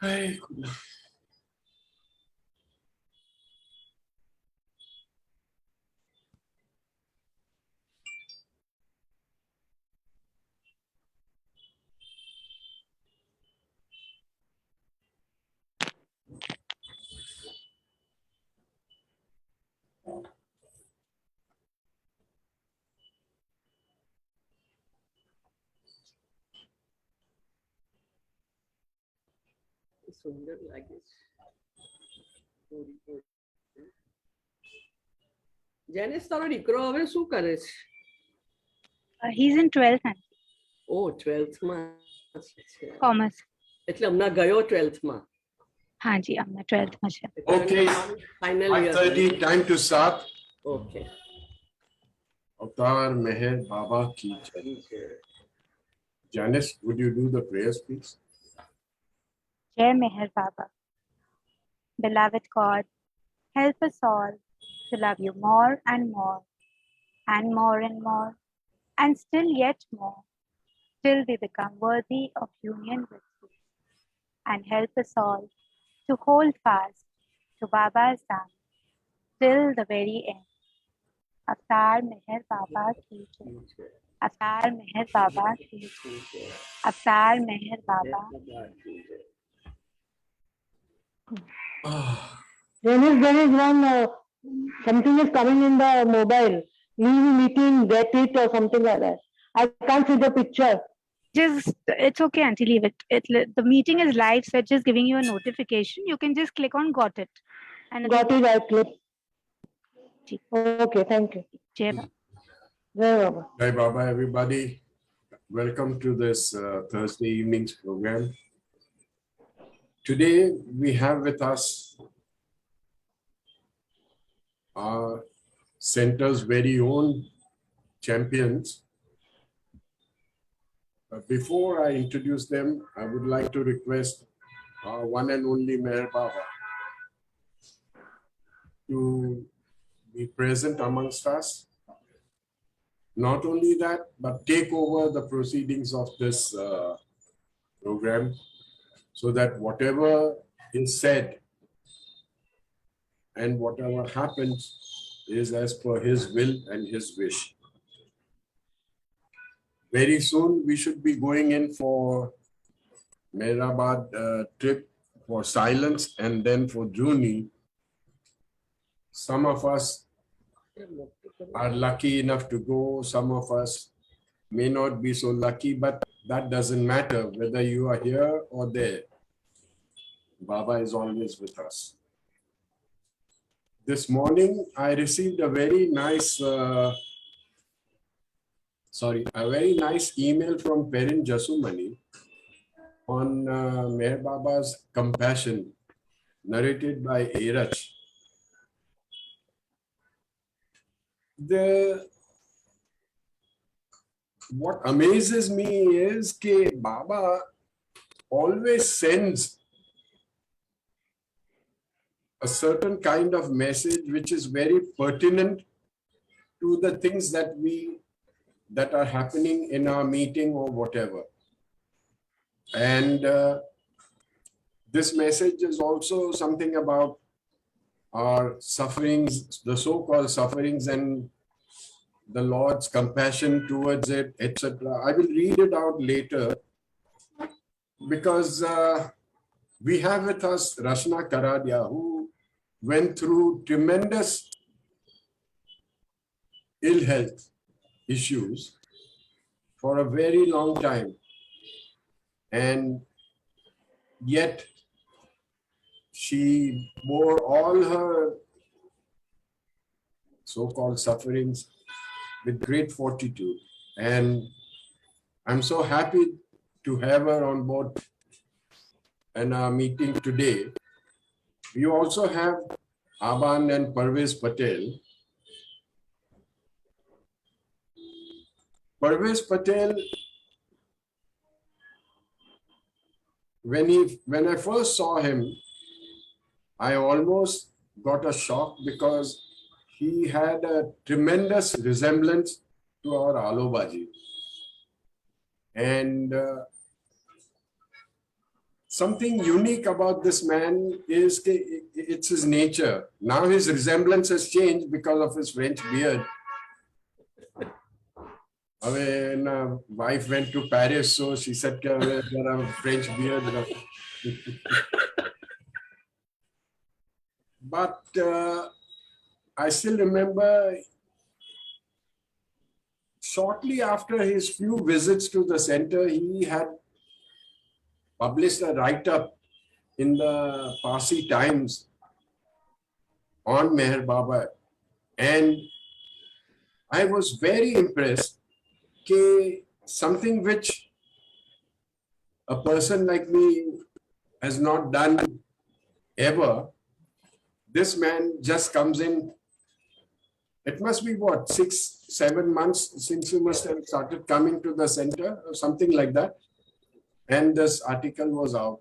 Hey. सुंदर लागे જેનેસ તારો દીકરો હવે શું કરે છે? He's in 12th. O 12th માં છે. Commerce. એટલે હમણાં ગયો 12th માં. हाँ जी, हमने 12th में છે. Okay. Final year. 5:30 time to start. Okay. Avatar Meher Baba ki jai. Janice, would you do the prayers, please? Jai Meher Baba. Beloved God, help us all to love you more and more, and more and more, and still yet more, till we become worthy of union with you. And help us all to hold fast to Baba's hand till the very end. Avatar Meher Baba ki jai. Avatar Meher Baba ki jai. Avatar Meher Baba. There is one something is coming in the mobile. Leave meeting, get it or something like that. I can't see the picture. Just it's okay, auntie, leave it. The meeting is live, so it's just giving you a notification. You can just click on got it. And Got it, I click. Okay, thank you. Jai Baba. Jai Baba. Jai Baba, everybody. Welcome to this Thursday evening's program. Today we have with us our center's very own champions. Before I introduce them, I would like to request our one and only Meher Baba to be present amongst us. Not only that, but take over the proceedings of this program so that whatever is said and whatever happens is as per his will and his wish. Very soon we should be going in for Mehrabad trip for silence and then for Juni. Some of us are lucky enough to go, some of us may not be so lucky, but that doesn't matter whether you are here or there. Baba is always with us. This morning I received a very nice email from Perin Jasumani on Meher Baba's compassion, narrated by Airach. What amazes me is that Baba always sends a certain kind of message which is very pertinent to the things that are happening in our meeting or whatever. And this message is also something about our sufferings, the so-called sufferings, and the Lord's compassion towards it, etc. I will read it out later because we have with us Rashna Karadia, who went through tremendous ill health issues for a very long time, and yet she bore all her so-called sufferings with great fortitude, and I'm so happy to have her on board in our meeting today. We also have Aban and Parvez Patel. Parvez Patel, when I first saw him, I almost got a shock because he had a tremendous resemblance to our Alobaji. And something unique about this man is it's his nature. Now his resemblance has changed because of his French beard. When wife went to Paris, so she said, there are French beard. But I still remember shortly after his few visits to the center, he had published a write-up in the Parsi Times on Meher Baba. And I was very impressed that something which a person like me has not done ever, this man just comes in. It must be what, 6-7 months since you must have started coming to the center or something like that. And this article was out.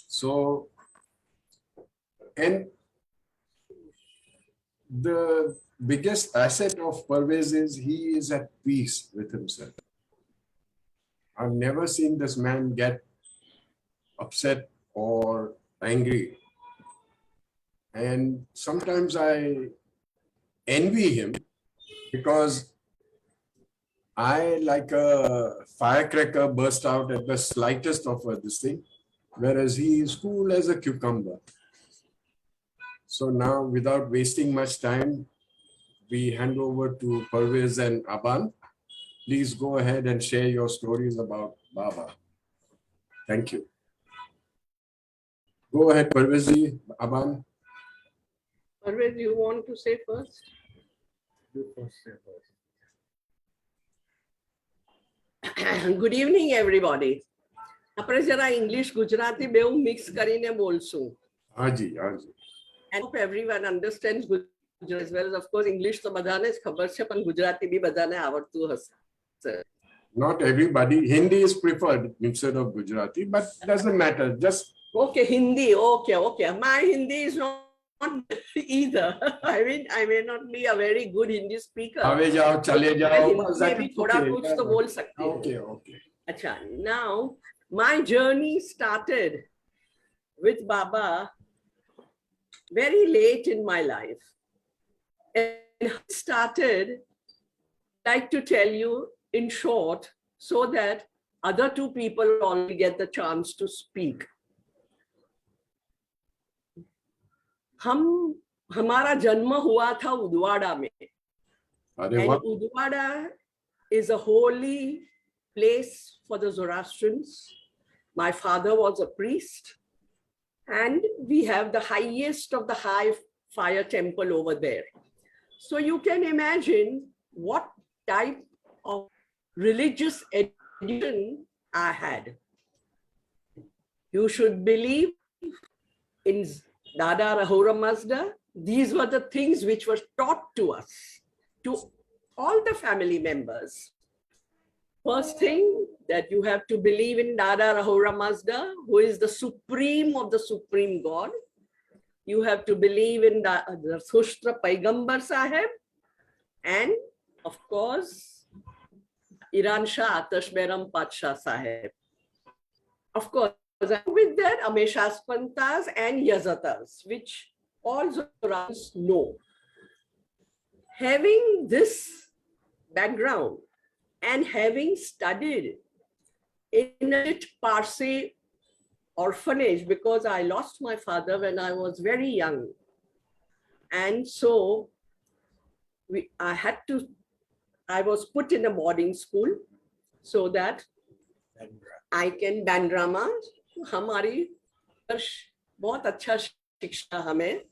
So, and the biggest asset of Parvez is he is at peace with himself. I've never seen this man get upset or angry. And sometimes I envy him because I, like a firecracker, burst out at the slightest of this thing, whereas he is cool as a cucumber. So now, without wasting much time, we hand over to Parvez and Aban. Please go ahead and share your stories about Baba. Thank you. Go ahead, Parvez, Aban. Parvez, you want to say first? Good evening, everybody. આપણે જરા English Gujarati બેઉ mix કરીને બોલશું. હાજી, હાજી. And hope everyone understands Gujarati as well. Of course, English તો બધાને જ ખબર છે, પણ ગુજરાતી બી બધાને આવડતું હશે. Not everybody. Hindi is preferred instead of Gujarati, but doesn't matter. Just Okay, Hindi. Okay. My Hindi is not either. I may not be a very good Hindi speaker. आवे जाओ, चले मैं जाओ. हिंदी में भी थोड़ा कुछ तो बोल सकती हूँ. Okay. अच्छा, now my journey started with Baba very late in my life. And I started, like to tell you in short, so that other two people only get the chance to speak. हमारा जन्म हुआ था उदवाड़ा में. अरे And वाह. Udwada is a holy place for the Zoroastrians. My father was a priest, and we have the highest of the high fire temple over there. So you can imagine what type of religious education I had. You should believe in Dada Rahura Mazda. These were the things which were taught to us, to all the family members. First thing, that you have to believe in Dada Rahura Mazda, who is the supreme of the supreme God. You have to believe in the Sushtra Paigambar Sahib, and of course, Iran Shah Atash Beram Patsha Sahib. Of course, with that, Ameshas Pantas and Yazatas, which all Zoroastrians know. Having this background and having studied in a Parsi orphanage, because I lost my father when I was very young. And so I was put in a boarding school so that I can Bandrama. हमारी बहुत अच्छा शिक्षा हमें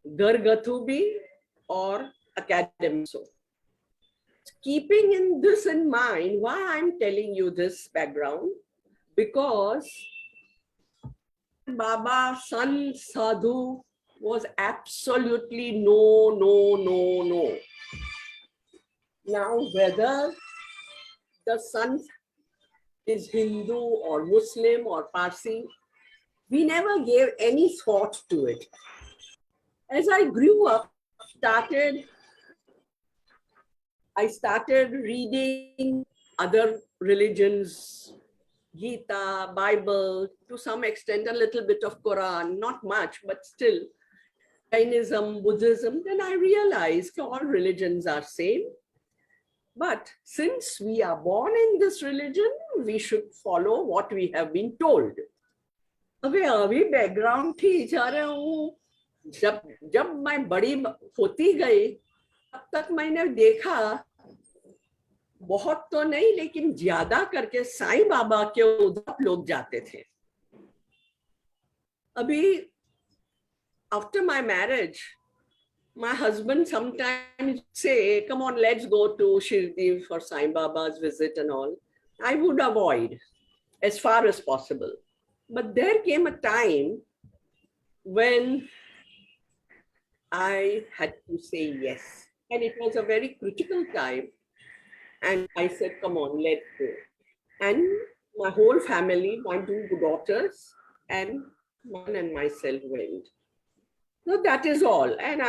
घरगथु भी और academic. So keeping in this in mind, why I'm telling you this background, because Baba son Sadhu was absolutely no. Now whether the son is Hindu or Muslim or Parsi, we never gave any thought to it. As I grew up, I started reading other religions, Gita, Bible, to some extent, a little bit of Quran, not much, but still, Jainism, Buddhism, then I realized all religions are same. But since we are born in this religion, we should follow what we have been told. अबे अभी background थी जा रहा हूँ जब जब मैं बड़ी होती गई तब तक मैंने देखा बहुत तो नहीं लेकिन ज्यादा करके साईं बाबा के उधर लोग जाते थे अभी after my marriage my husband sometimes say come on let's go to Shirdi for Sai Baba's visit and all I would avoid as far as possible but there came a time when I had to say yes and it was a very critical time and I said come on let's go and my whole family my two daughters and man and myself went. So that is all. And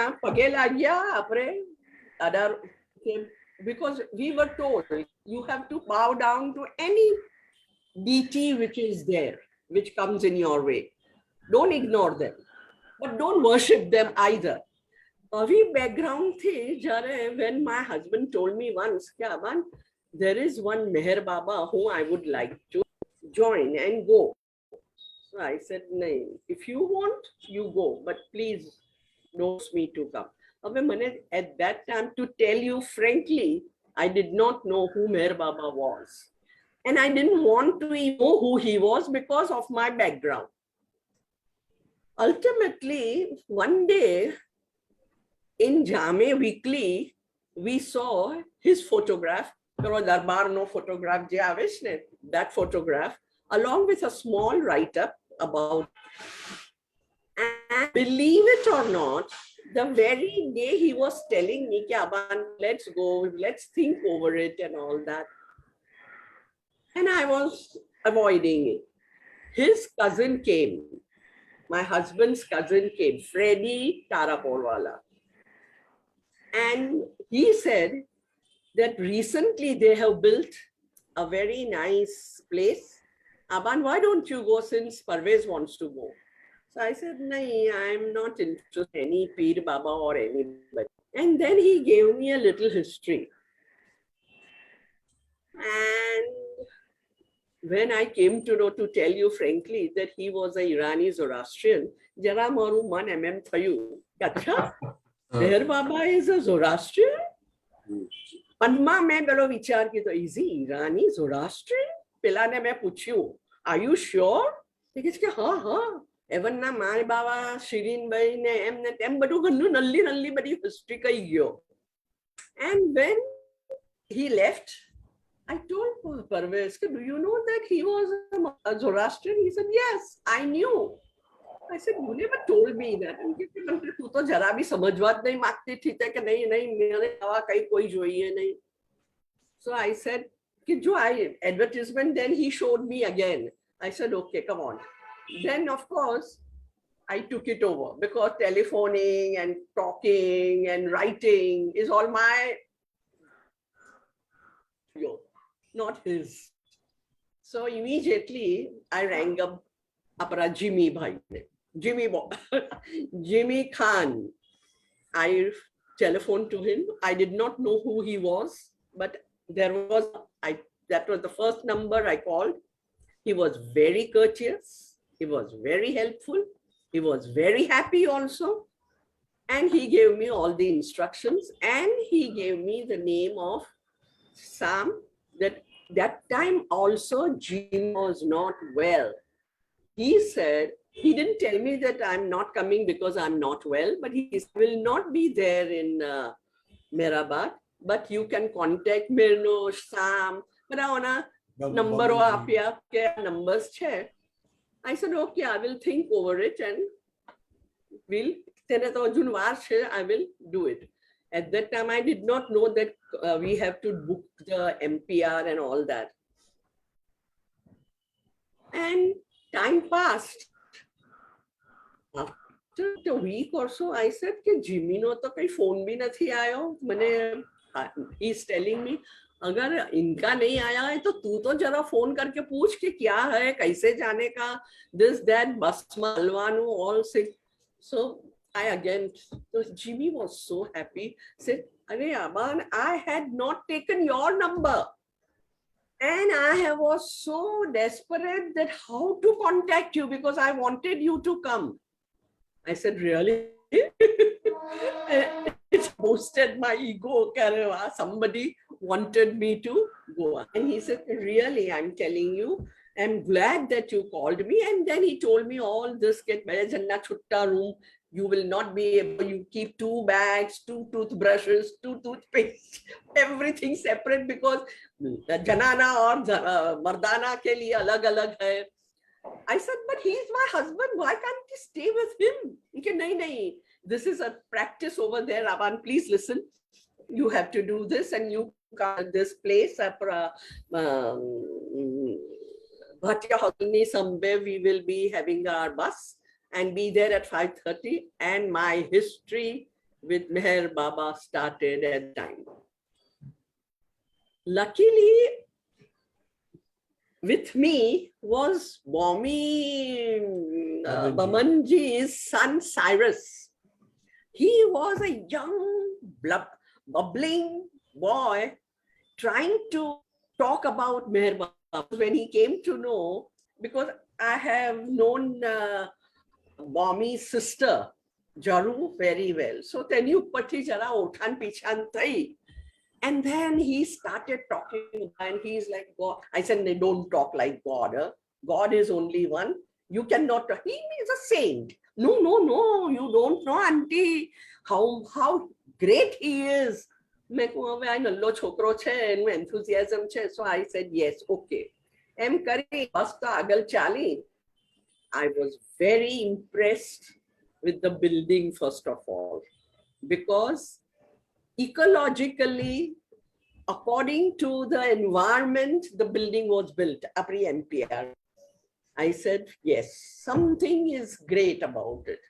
other because we were told you have to bow down to any deity which is there, which comes in your way. Don't ignore them, but don't worship them either. Avi background thi jare when my husband told me once, Aban, there is one Meher Baba who I would like to join and go. So I said, no, if you want, you go, but please don't me to come. At that time, to tell you frankly, I did not know who Meher Baba was. And I didn't want to even know who he was because of my background. Ultimately, one day in Jame Weekly, we saw his photograph, that photograph, along with a small write-up about, and believe it or not, the very day he was telling me, Aban, let's go, let's think over it and all that. And I was avoiding it. His cousin came, my husband's cousin came, Freddie Tarapolwala. And he said that recently they have built a very nice place. Aban, why don't you go since Parvez wants to go? So I said, no, I'm not interested in any Peer Baba or anybody. And then he gave me a little history. And when I came to know, to tell you frankly, that he was a Irani Zoroastrian, Jara maru man thayu. Acha, Meher Baba is a Zoroastrian? Padma mein belo vichar ki to is he Irani Zoroastrian? Pela ne main puchyu, are you sure? He said, ha. Even na my Baba, Shirin Bhai ne emne tem badu gannu nalli badi history kai gyo. And when he left, I told Parvez, do you know that he was a Zoroastrian? He said, yes, I knew. I said, you never told me that. तू तो जरा भी समझवात नहीं मांगती थी कि नहीं मेरे अलावा कहीं कोई जोइए नहीं. So I said, कि जो advertisement, then he showed me again. I said, okay, come on. Then of course, I took it over because telephoning and talking and writing is all my, not his. So immediately I rang up Apara Jimmy Bhai. Jimmy Khan. I telephoned to him. I did not know who he was, but that was the first number I called. He was very courteous. He was very helpful. He was very happy also. And he gave me all the instructions and he gave me the name of Sam. That time also Jim was not well. He said, he didn't tell me that I'm not coming because I'm not well, but he will not be there in Mehrabad, but you can contact Mirno, Sam, number numbers. I said, okay, I will think over it and I will do it. At that time, I did not know that we have to book the MPR and all that. And time passed. After a week or so, I said, Jimmy no to kai phone bhi nathi aayo. He's telling me, अगर इनका नहीं आया है तो तू तो जरा phone करके पूछ के क्या है, कैसे जाने का, दिस दैट बस मालवानू all sick. So I again, so Jimmy was so happy, said, "Arey Aban, I had not taken your number, and I was so desperate that how to contact you because I wanted you to come." I said, "Really?" It boosted my ego. Karwa, somebody wanted me to go. And he said, "Really, I'm telling you, I'm glad that you called me." And then he told me all this, get janna chutta room. You will not be able, you keep 2 bags, 2 toothbrushes, 2 toothpaste, everything separate because janana or mardana ke liye alag alag hai. I said, "But he's my husband. Why can't you stay with him?" He said, "Nahi, nahi. This is a practice over there. Aban, please listen. You have to do this and you come this place. Bhatia Hotelni somewhere we will be having our bus and be there at 5:30." And my history with Meher Baba started at that time. Luckily, with me was Bomi Bamanji's son Cyrus. He was a young, bubbling boy trying to talk about Meher Baba. When he came to know, because I have known Bomi's sister, Jaru, very well. So then you pati jara othan pichan thai. And then he started talking and he's like, "God." I said, "They don't talk like God. Huh? God is only one. You cannot talk. He is a saint." "No, no, no, you don't know, auntie, how great he is." Enthusiasm. So I said, "Yes, okay." I was very impressed with the building, first of all, because ecologically, according to the environment, the building was built. Apri NPR. I said, yes, something is great about it.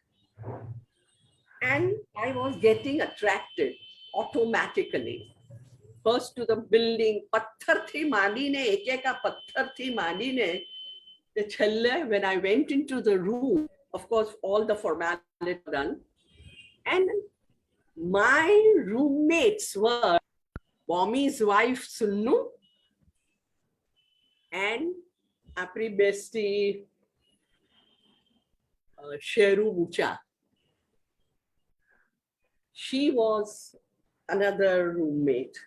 And I was getting attracted automatically. First to the building, patthar thi maandine, ekeka patthar thi maandine. The chhalle, when I went into the room, of course, all the formalities were done. And my roommates were Bomi's wife Sunnu and Apri bestie Sheru Mucha. She was another roommate.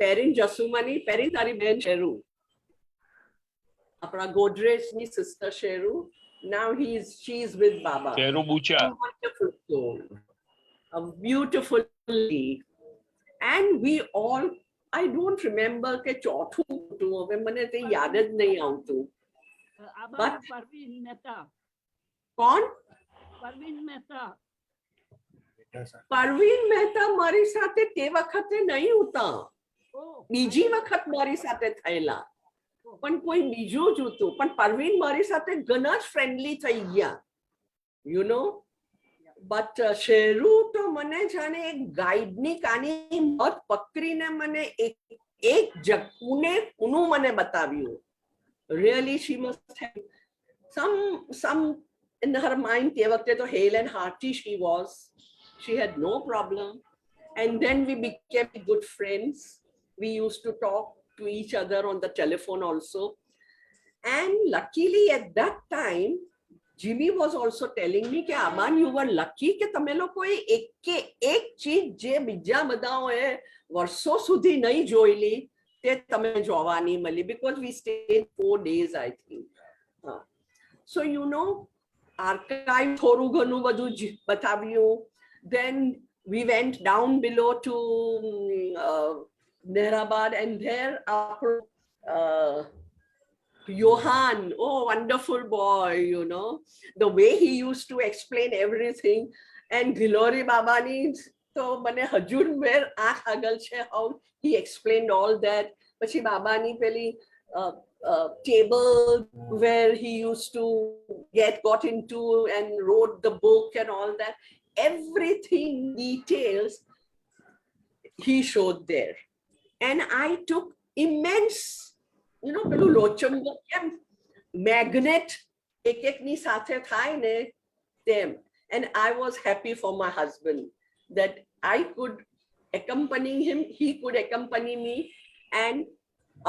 Perin Jasumani, Perin Tari Ben Sheru. Apra Godrej's sister Sheru. Now she's with Baba. Sheru Bucha. A wonderful soul. A beautiful lady. And we all, I don't remember ke chauthu tu હવે મને તે યાદ જ નહીં આવતું. But Parvez Mehta. કોણ? Parvez Mehta. Parveen Mehta મારી સાથે તે વખતે નહીં હતા. Oh, બીજી વખત મારી સાથે થયેલા. પણ કોઈ બીજું જ હતું. પણ પરવીન મારી સાથે ઘણા જ ફ્રેન્ડલી થઈ ગયા. You know? But શેરુ તો મને જાણે એક ગાઈડની કાની મત પકડીને મને એક પૂનું મને બતાવ્યું. Really, she must have some in her mind. તે વખતે તો hale and hearty she was. She had no problem. And then we became good friends. We used to talk to each other on the telephone also. And luckily at that time, Jimmy was also telling me that Aban, you were lucky that તમે લોકોએ એક ચીજ જે બીજા બધાઓએ વર્ષો સુધી નહીં જોયેલી તે તમે જોવાની મળી, because we stayed 4 days, I think. So you know, archive થોડું ઘણું બધું બતાવ્યું. Then we went down below to Mehrabad, and there our Johan, oh, wonderful boy, you know, the way he used to explain everything. And Gilori Babani, so mane hajur mer aankh agal che, how he explained all that. Pachi Babani peli table where he used to got into and wrote the book and all that. Everything, details he showed there. And I took immense, પેલું લોચંબો કેમ magnet એક ની સાથે થાય ને તેમ. And I was happy for my husband that I could accompany him, he could accompany me, and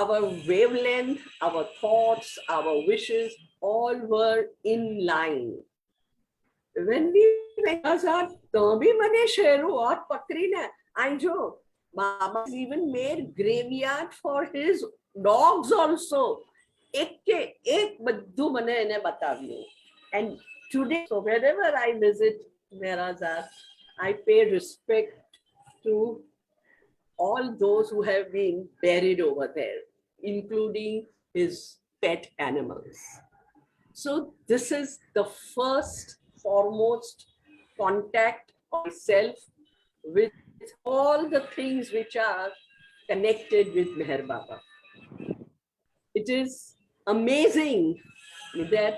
our wavelength, our thoughts, our wishes, all were in line. When we went out, Toby Mane Sheru or Pakrina, I know Baba even made graveyard for his dogs also. Ek baddu mane ene bataviyu. And today, so wherever I visit Merazar, I pay respect to all those who have been buried over there, including his pet animals. So this is the first foremost contact of myself with all the things which are connected with Meher Baba. It is amazing that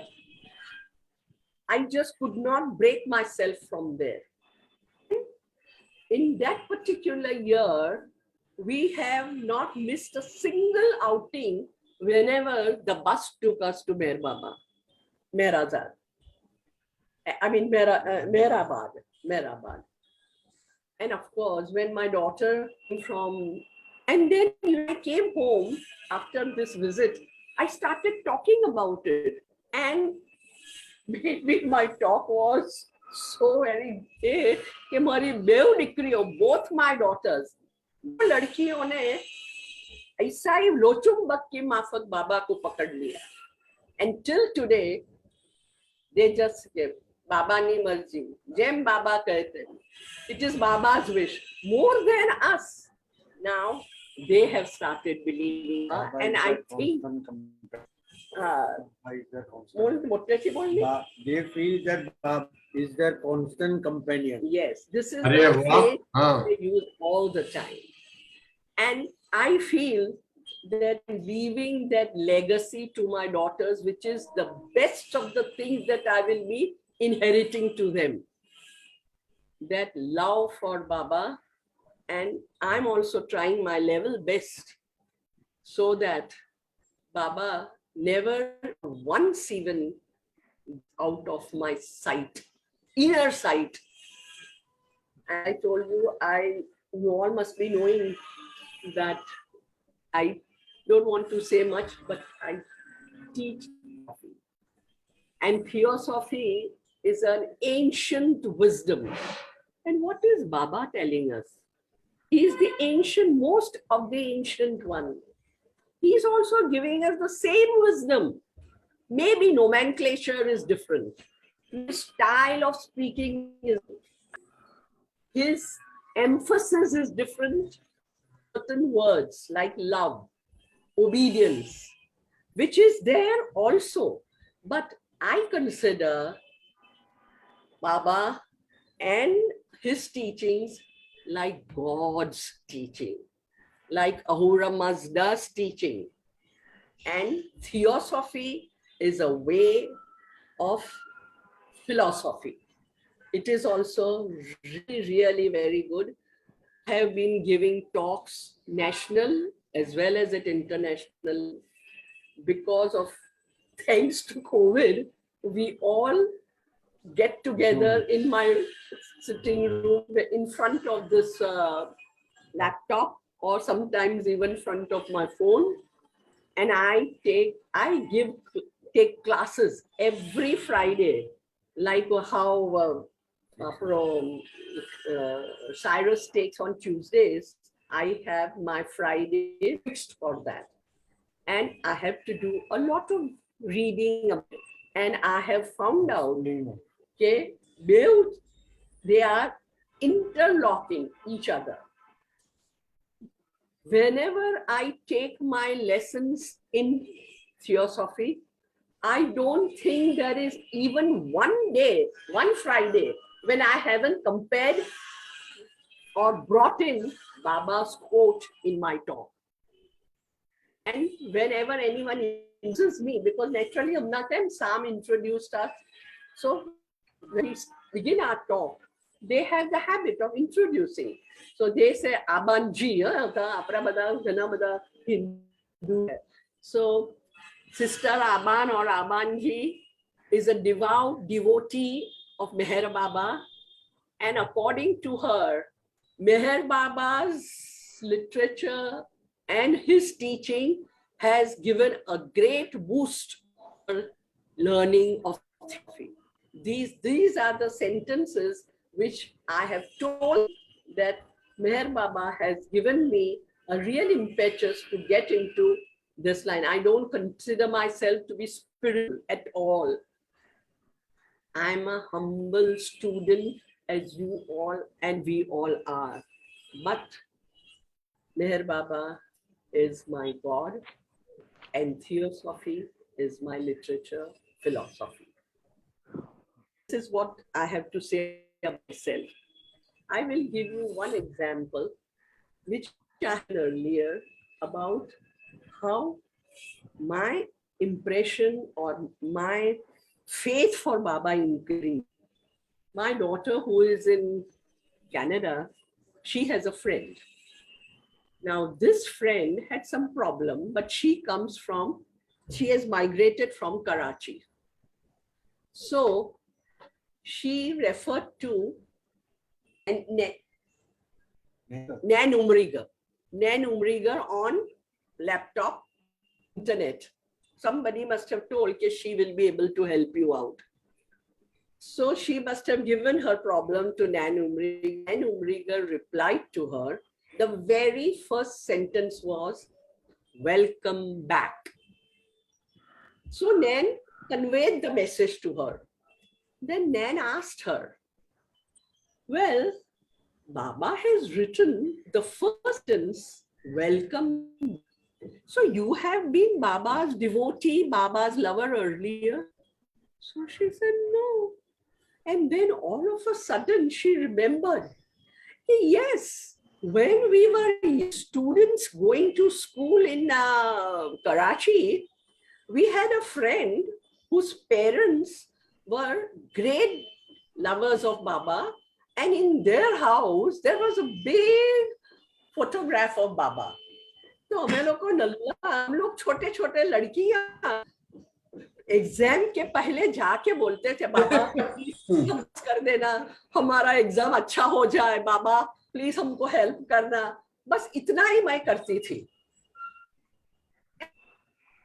I just could not break myself from there. In that particular year, we have not missed a single outing whenever the bus took us to Meher Baba, Merazar. I mean, Mehrabad. And of course, when my daughter came from, and then when I came home after this visit, I started talking about it. And maybe my talk was so very big कि हमारी बेव दिक्रियों, both my daughters, लड़कियों ने ऐसा ही लोचुंबक की माफक बाबा को पकड़ लिया. And till today, they just give Baba ni marji, Jem Baba कहते हैं. It is Baba's wish more than us. Now they have started believing, and I think they feel that Baba is their constant companion. Yes, this is Arey the wah. phrase हाँ. they use all the time. And I feel that leaving that legacy to my daughters, which is the best of the things that I will be inheriting to them. That love for Baba, and I'm also trying my level best so that Baba never once even out of my sight, inner sight. And I told you, you all must be knowing that I don't want to say much, but I teach philosophy. And theosophy is an ancient wisdom. And what is Baba telling us? He is the ancient, most of the ancient one. He is also giving us the same wisdom. Maybe nomenclature is different. His style of speaking is different. His emphasis is different. Certain words like love, obedience, which is there also. But I consider Baba and his teachings like God's teaching, like Ahura Mazda's teaching. And theosophy is a way of philosophy. It is also really very good. I have been giving talks national as well as at international. Because of, thanks to COVID, we all get together in my sitting room in front of this laptop, or sometimes even in front of my phone. And I take classes every Friday, like how Cyrus takes on Tuesdays. I have my Friday fixed for that. And I have to do a lot of reading. And I have found out, okay, they are interlocking each other. Whenever I take my lessons in theosophy, I don't think there is even one day, one Friday, when I haven't compared or brought in Baba's quote in my talk. And whenever anyone introduces me, because naturally Sam introduced us, so when we begin our talk, they have the habit of introducing. So they say Aban ji, Hindu. So Sister Aban or Aban ji is a devout devotee of Meher Baba, and according to her, Meher Baba's literature and his teaching has given a great boost for learning of philosophy. These are the sentences which I have told that Meher Baba has given me a real impetus to get into this line. I don't consider myself to be spiritual at all. I'm a humble student as you all and we all are. But Meher Baba is my God and theosophy is my literature, philosophy. This is what I have to say about myself. I will give you one example which I had earlier about how my impression or my faith for Baba increased. My daughter, who is in Canada, she has a friend. Now, this friend had some problem, but she has migrated from Karachi. So she referred to Nan Umrigar on laptop, internet. Somebody must have told that she will be able to help you out. So she must have given her problem to Nan Umrigar. Nan Umrigar replied to her. The very first sentence was, "Welcome back." So Nan conveyed the message to her. Then Nan asked her, "Well, Baba has written the first sentence, welcome. So you have been Baba's devotee, Baba's lover earlier?" So she said, "No." And then all of a sudden she remembered, yes, when we were students going to school in Karachi, we had a friend whose parents were great lovers of Baba, and in their house there was a big photograph of Baba. तो हम लोग छोटे छोटे लड़कियां exam के पहले जाके बोलते थे, "बाबा प्लीज कर देना, हमारा एग्जाम अच्छा हो जाए, बाबा प्लीज हमको हेल्प करना." बस इतना ही मैं करती थी.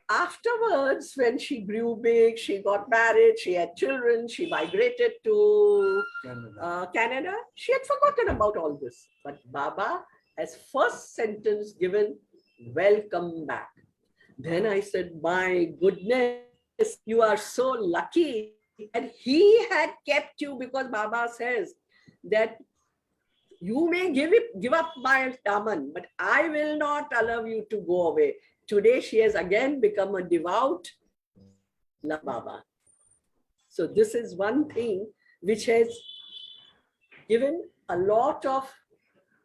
Afterwards, when she grew big, she got married, she had children, she migrated to Canada. She had forgotten about all this. But Baba has first sentence given, "Welcome back." Then I said, "My goodness, you are so lucky." And he had kept you because Baba says that you may give up my daman, but I will not allow you to go away. Today, she has again become a devout love Baba. So this is one thing which has given a lot of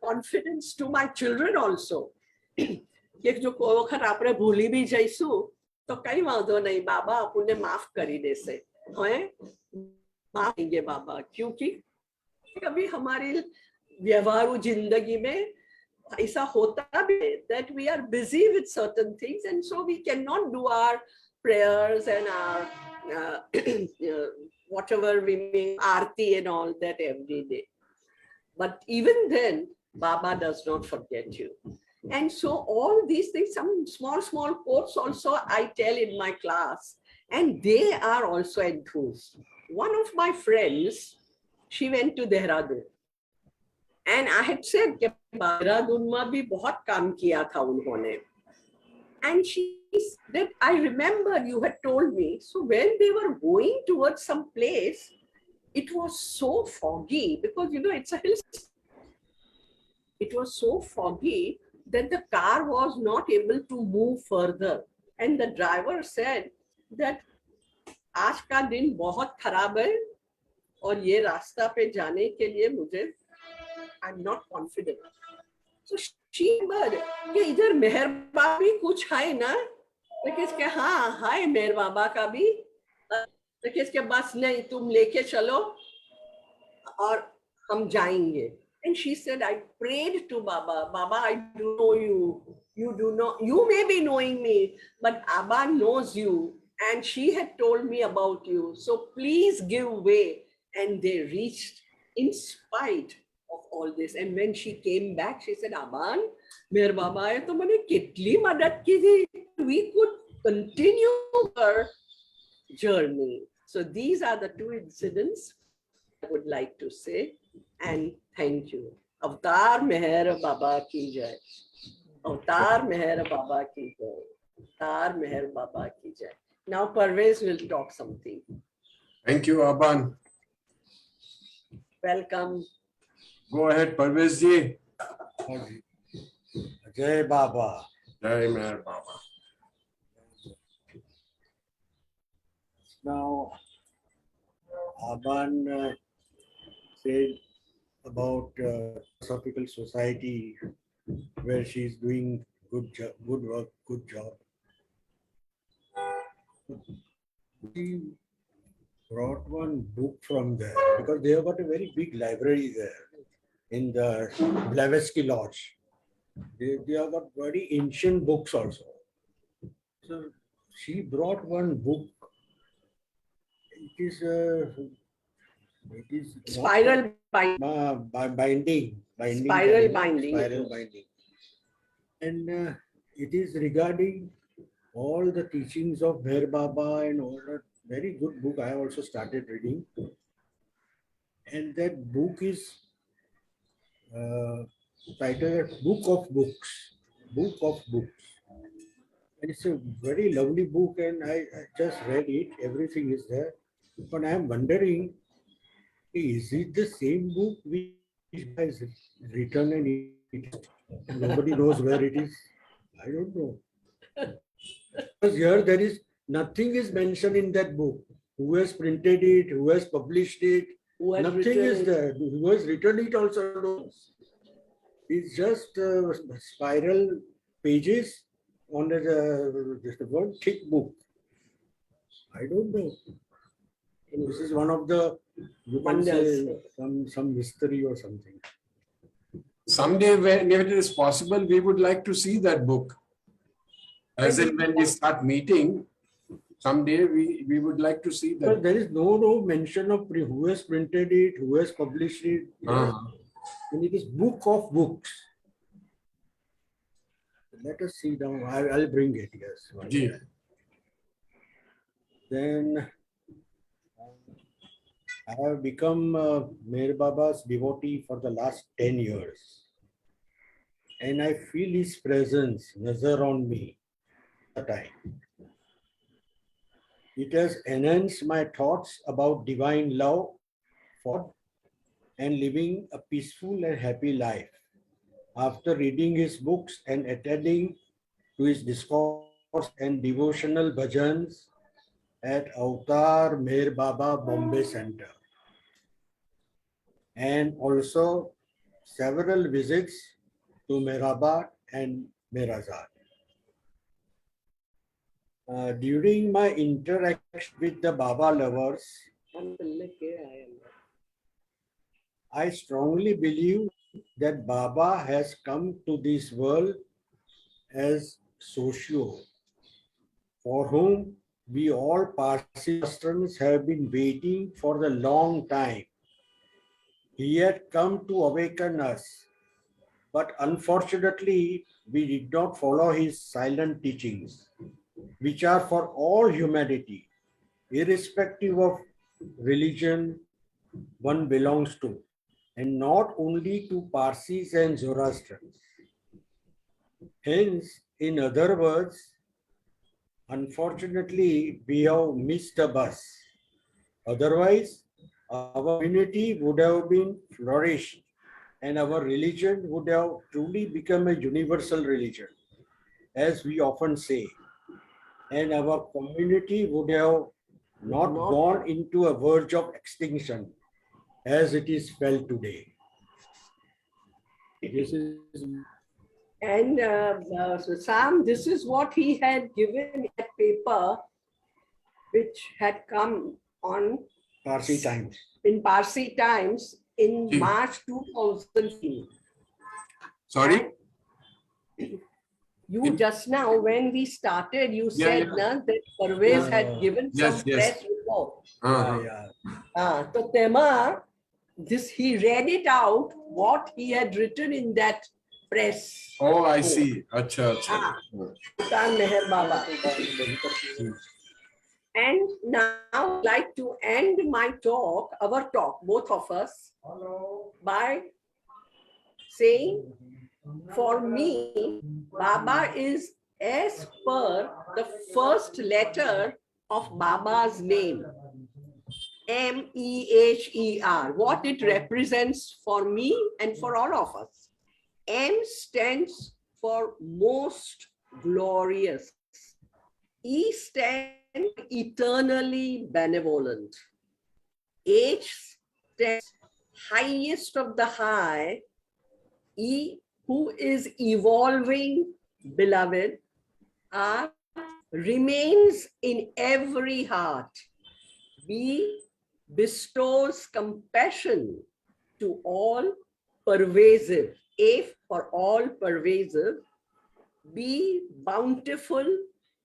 confidence to my children also. कि जो वखत आपने भूली भी जैसू तो कई वादो नहीं, बाबा आपने माफ करी दे से हैं, माफ देंगे बाबा, क्योंकि कभी हमारी व्यवहारू जिंदगी में ऐसा होता भी that we are busy with certain things and so we cannot do our prayers and our whatever we mean, aarti and all that every day. But even then, Baba does not forget you. And so all these things, some small quotes also I tell in my class, and they are also enthused. One of my friends, she went to Dehradun. And I had said कि देहरादून में भी बहुत काम किया था उन्होंने. And she said, "I remember you had told me." So when they were going towards some place, it was so foggy because it's a hill. It was so foggy that the car was not able to move further. And the driver said that आज का दिन बहुत खराब है और ये रास्ता पे जाने के लिए मुझे I'm not confident. So she said कि इधर मेहर बाबा भी कुछ है ना, लेकिन इसके हाँ है मेहर बाबा का भी, लेकिन इसके बस नहीं, तुम लेके चलो और हम जाएंगे. And she said, I prayed to Baba. Baba, I do know you. You do not, you may be knowing me, but Aban knows you. And she had told me about you. So please give way. And they reached in spite of all this. And when she came back, she said, Aban, मेरे बाबा आए तो मैंने कितनी मदद की थी. We could continue her journey. So these are the two incidents I would like to say, and thank you. Avatar Meher Baba ki jai. Avatar Meher Baba ki jai. Avatar Meher Baba ki jai. Now Parvez will talk something. Thank you, Aban. Welcome. Go ahead, Parvez ji. Jai Baba. Jai Meher Baba. Now, Aban said about Philosophical Society, where she is doing good work, good job. She brought one book from there because they have got a very big library there in the Blavatsky Lodge. They have got very ancient books also. So she brought one book. It is Spiral binding. binding. Spiral binding. Spiral binding. And it is regarding all the teachings of Meher Baba and all that. Very good book. I also started reading. And that book is titled Book of Books. Book of Books. And it's a very lovely book, and I just read it. Everything is there. But I am wondering, is it the same book which is written and nobody knows where it is? I don't know. Because here there is nothing is mentioned in that book. Who has printed it? Who has published it? Nothing is there. Who has written it also knows. It's just spiral pages on the one thick book. I don't know. This is one of the, you can say, some mystery or something. Someday, when it is possible, we would like to see that book. As in when we start meeting, someday we would like to see that. But there is no mention of who has printed it, who has published it. And it is Book of Books. Let us see now. I'll bring it, yes. Yeah. Then I have become Meher Baba's devotee for the last 10 years. And I feel his presence, nazar on me, at the time. It has enhanced my thoughts about divine love for and living a peaceful and happy life. After reading his books and attending to his discourse and devotional bhajans at Avatar Meher Baba Bombay Center, and also several visits to Mehrabad and Mirazad. During my interaction with the Baba lovers, I strongly believe that Baba has come to this world as socio, for whom we all Parsis have been waiting for the long time. He had come to awaken us, but unfortunately, we did not follow his silent teachings, which are for all humanity, irrespective of religion one belongs to, and not only to Parsis and Zoroastrians. Hence, in other words, unfortunately, we have missed the bus. Otherwise, our community would have been flourished and our religion would have truly become a universal religion, as we often say. And our community would have not gone into a verge of extinction as it is felt today. This is. And so Sam, this is what he had given that paper, which had come on Parsi Times. in Parsi Times, in Ji. March 2015. Sorry? You just now, when we started, you Yeah, said yeah. na, that Parvez had Yeah. given Yes, some yes. press report. Uh-huh. Yeah. So Tema, he read it out, what he had written in that press. Oh, I see. Acha, acha. Ah. Sultan Meher Baba. And now I'd like to end my talk, our talk, both of us, by saying, for me, Baba is as per the first letter of Baba's name, M-E-H-E-R, what it represents for me and for all of us. M stands for most glorious. E stands for eternally benevolent. H stands highest of the high. E, who is evolving beloved. R, remains in every heart. B, bestows compassion to all, pervasive. A, for all, pervasive. B, bountiful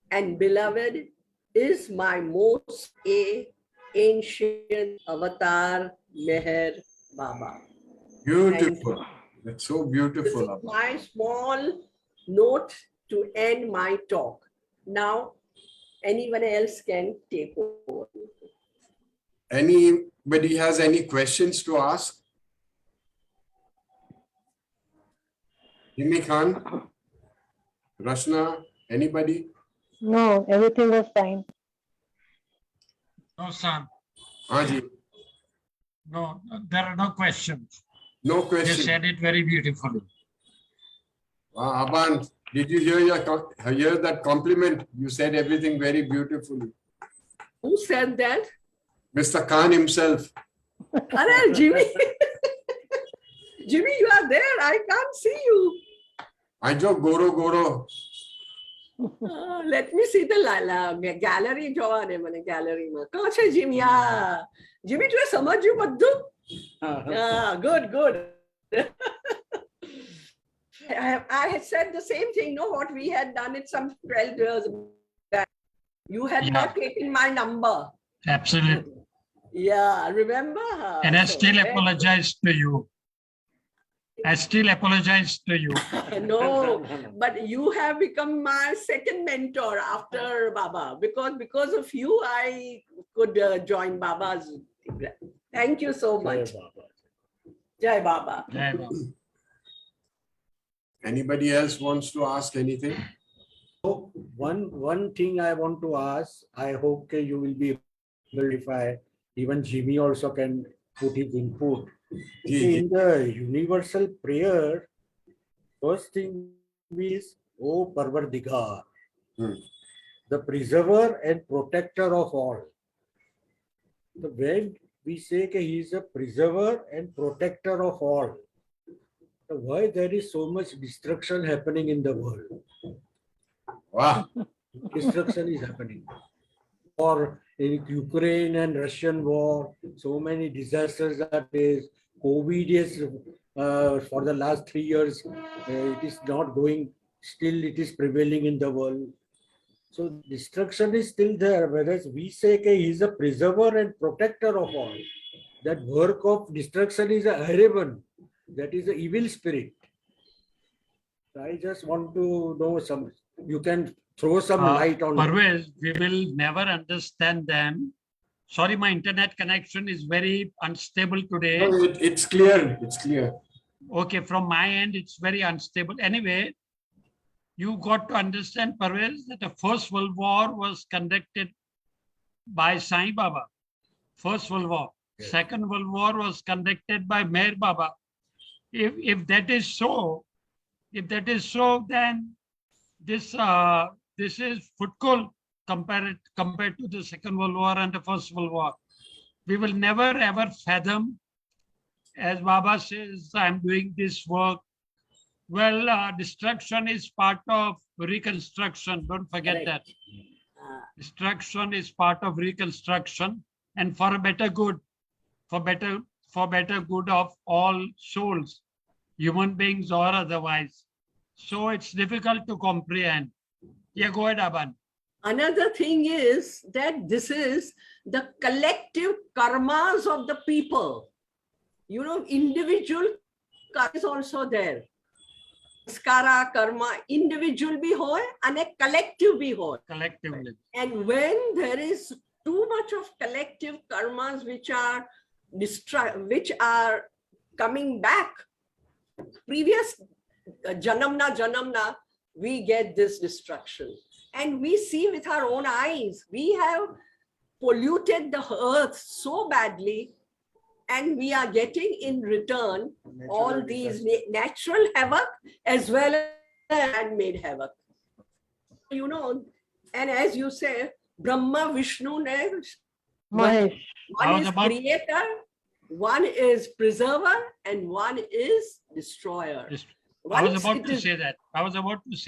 and beloved, is my most ancient avatar, Meher Baba. Beautiful. That's so This beautiful. is Aban. my small note to end my talk. Now, anyone else can take over. Anybody has any questions to ask? Jimmy Khan? Rashna? Anybody? No, everything was fine. No, son. Haji. No, there are no questions. No You question. said it very beautifully. Aban, did you hear that compliment? You said everything very beautifully. Who said that? Mr. Khan himself. Arey, Jimmy. Jimmy, you are there. I can't see you. I just Goro. Let me see the gallery. Gallery. Jimmy? Jimmy, tu samajh you baddu? Good. I had said the same thing, no, what we had done it some 12 years back. You had Yeah. not taken my number. Absolutely. Yeah, remember? And I So, still apologize to you. I still apologize to you. No, but you have become my second mentor after Baba, because of you, I could join Baba's. Thank you so much. Jai Baba. Jai Baba. Anybody else wants to ask anything? So one thing I want to ask, I hope you will be able, if even Jimmy also can put his input. Ji, In the universal prayer, first thing is, O Parvardigar, the preserver and protector of all. So when we say that he is a preserver and protector of all, so why there is so much destruction happening in the world? Wow. Destruction is happening. Or in Ukraine and Russian war, so many disasters are there. COVID is for the last 3 years, it is not going, still it is prevailing in the world. So destruction is still there, whereas we say he is a preserver and protector of all. That work of destruction is a Araban, that is the evil spirit. So I just want to know some, you can throw some light on it. Parvez, we will never understand them. Sorry, my internet connection is very unstable today. No, it's clear. It's clear. Okay, from my end, it's very unstable. Anyway, you got to understand, Parvez, that the First World War was conducted by Sai Baba. First World War. Yes. Second World War was conducted by Meher Baba. If that is so, then this is football compared to the Second World War and the First World War. We will never ever fathom, as Baba says, I'm doing this work. Well, destruction is part of reconstruction. Don't forget Correct. that. Destruction is part of reconstruction, and for a better good, for better for better good of all souls, human beings or otherwise. So it's difficult to comprehend. Yeah, go ahead, Aban. Another thing is that this is the collective karmas of the people. You know, individual karma is also there. Skara, karma, individual bhi hoy and a collective bhi hoy. Collectively. And when there is too much of collective karmas which are coming back, previous janamna, we get this destruction. And we see with our own eyes, we have polluted the earth so badly, and we are getting in return all these natural havoc as well as man-made havoc. You know, and as you say, Brahma, Vishnu, Mahesh. one is creator, one is preserver, and one is destroyer. I was about to say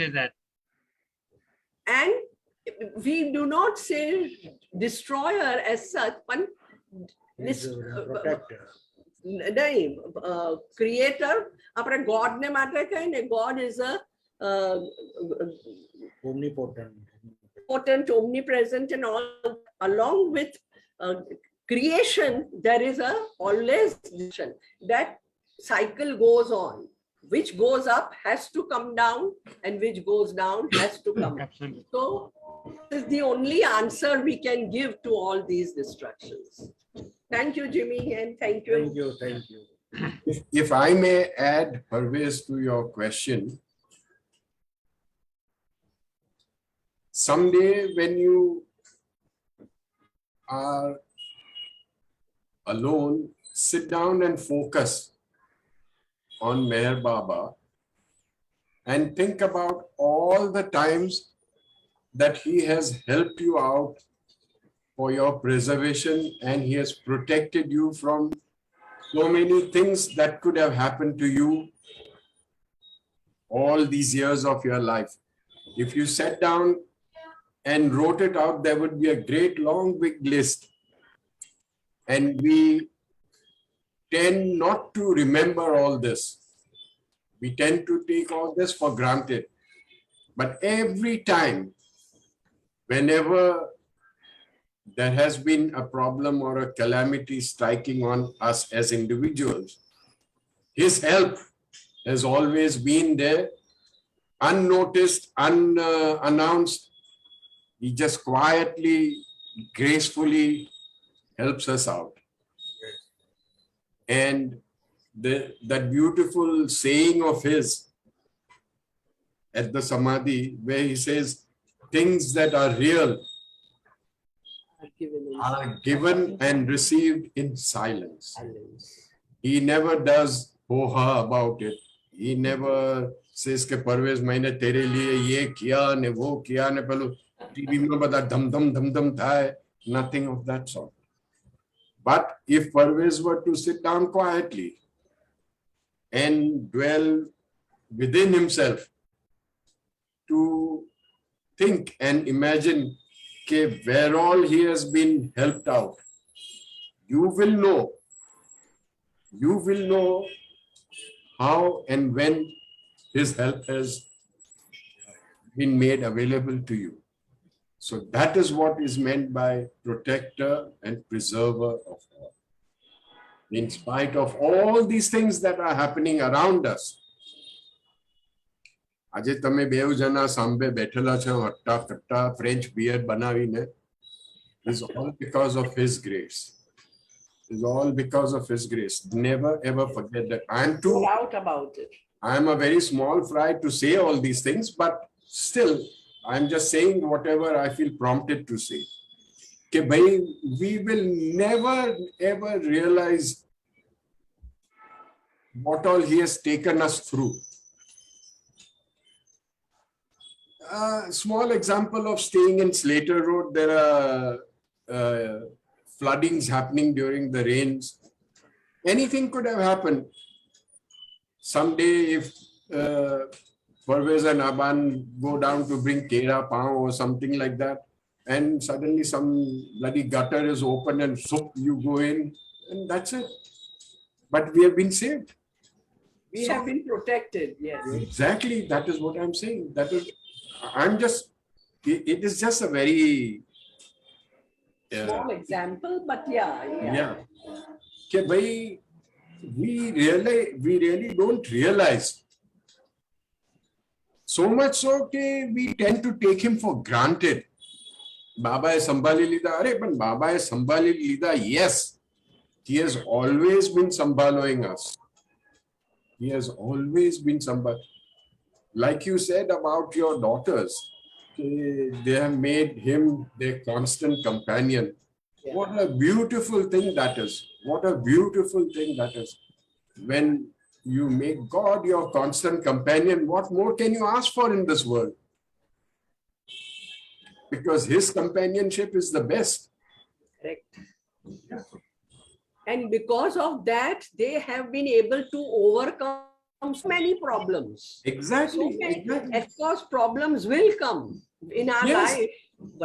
that. And we do not say destroyer as such, but creator, apne God ne matre kahin, God is a Omnipotent. potent, omnipresent, and all. Along with creation, there is always that cycle goes on. Which goes up has to come down, and which goes down has to come up. Absolutely. So this is the only answer we can give to all these destructions. Thank you, Jimmy, and thank you. Thank you. If I may add, Parvez, to your question, someday when you are alone, sit down and focus on Meher Baba and think about all the times that he has helped you out for your preservation, and he has protected you from so many things that could have happened to you all these years of your life. If you sat down and wrote it out, there would be a great long big list. And we tend not to remember all this. We tend to take all this for granted. But every time, whenever there has been a problem or a calamity striking on us as individuals, his help has always been there, unnoticed, unannounced. He just quietly, gracefully helps us out. And that beautiful saying of his at the Samadhi, where he says, things that are real are given and received in silence. He never does ho-ha about it. He never says ke Parvez maine tere liye ye kiya ne wo kiya ne pelu TV mein bada dham dham tha. Nothing of that sort. But if Parvez were to sit down quietly and dwell within himself to think and imagine where all he has been helped out, you will know how and when his help has been made available to you. So that is what is meant by protector and preserver of all. In spite of all these things that are happening around us, આજે તમે બેવ જણા સાંભે બેઠેલા છો હટ્ટા કટ્ટા French beer બનાવીને, is all because of his grace. Is all because of his grace. Never ever forget that. No doubt about it. I am a very small fry to say all these things, but still I'm just saying whatever I feel prompted to say. Okay, bhai, we will never ever realize what all he has taken us through. A small example of staying in Slater Road, there are floodings happening during the rains. Anything could have happened. Someday if Parvez and Aban go down to bring Kera Pao or something like that, and suddenly some bloody gutter is open and you go in, and that's it. but we have been saved. We have been protected, yes. Exactly, that is what I'm saying. That is, it is just a very Small example, but yeah. yeah. Okay, bhai, we really don't realize. So much so that we tend to take him for granted. Baba hai sambhali lida. Arey, but Baba hai sambhali lida. Yes, he has always been sambhaloing us. He has always been sambhal. Like you said about your daughters, they have made him their constant companion. Yeah. What a beautiful thing that is. What a beautiful thing that is. When you make God your constant companion, what more can you ask for in this world? Because his companionship is the best. Correct. And because of that, they have been able to overcome so many problems. Exactly. So many, Exactly. of course, problems will come in our Yes. life.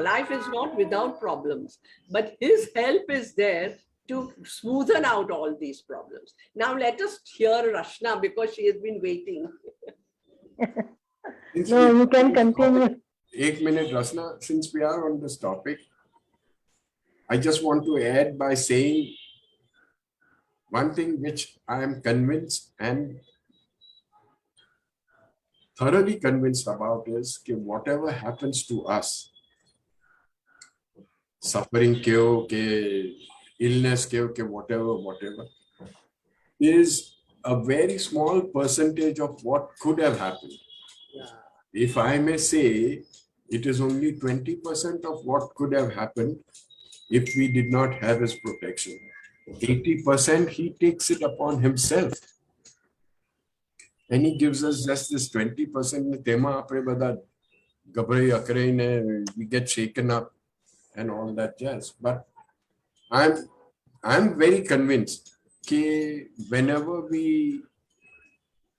Life is not without problems, but his help is there to smoothen out all these problems. Now let us hear Rashna because she has been waiting. Since No, we- you can continue. Ek minute, Rashna, since we are on this topic, I just want to add by saying one thing which I am convinced and thoroughly convinced about is that whatever happens to us, suffering kyo, ke illness kyo, ke whatever, is a very small percentage of what could have happened. If I may say, it is only 20% of what could have happened if we did not have his protection. 80% he takes it upon himself. And he gives us just this 20%. We get shaken up and all that jazz. But I'm very convinced that whenever we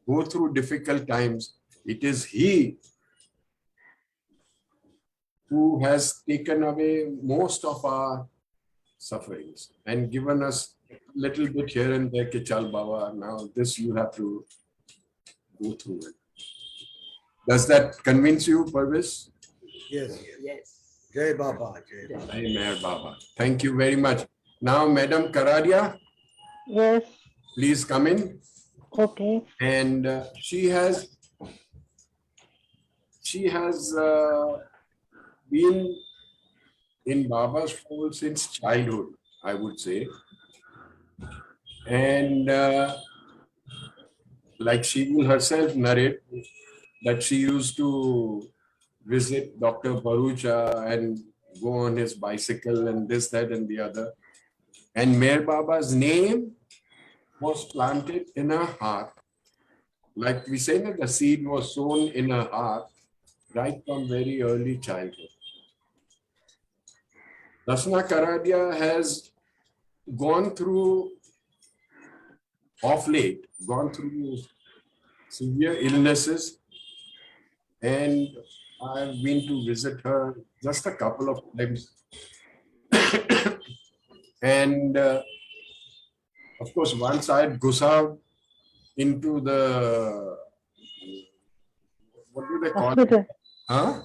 go through difficult times, it is he who has taken away most of our sufferings and given us little bit here and there, ke chal Baba, now this you have to go through it. Does that convince you, Parvez? Yes. Yes. Jai Baba. Jai Baba. Jai Meher Baba. Thank you very much. Now, Madam Karadia, Yes, please come in. okay. And she has been in Baba's fold since childhood, I would say. And like she will herself narrate that she used to visit Dr. Barucha and go on his bicycle and this, that, and the other. And Meher Baba's name was planted in her heart. Like we say that the seed was sown in her heart right from very early childhood. Rashna Karadia has gone through, of late, gone through severe illnesses, and I've been to visit her just a couple of times. And of course, once I had gussed into the, what do they call it? Hospital. Huh?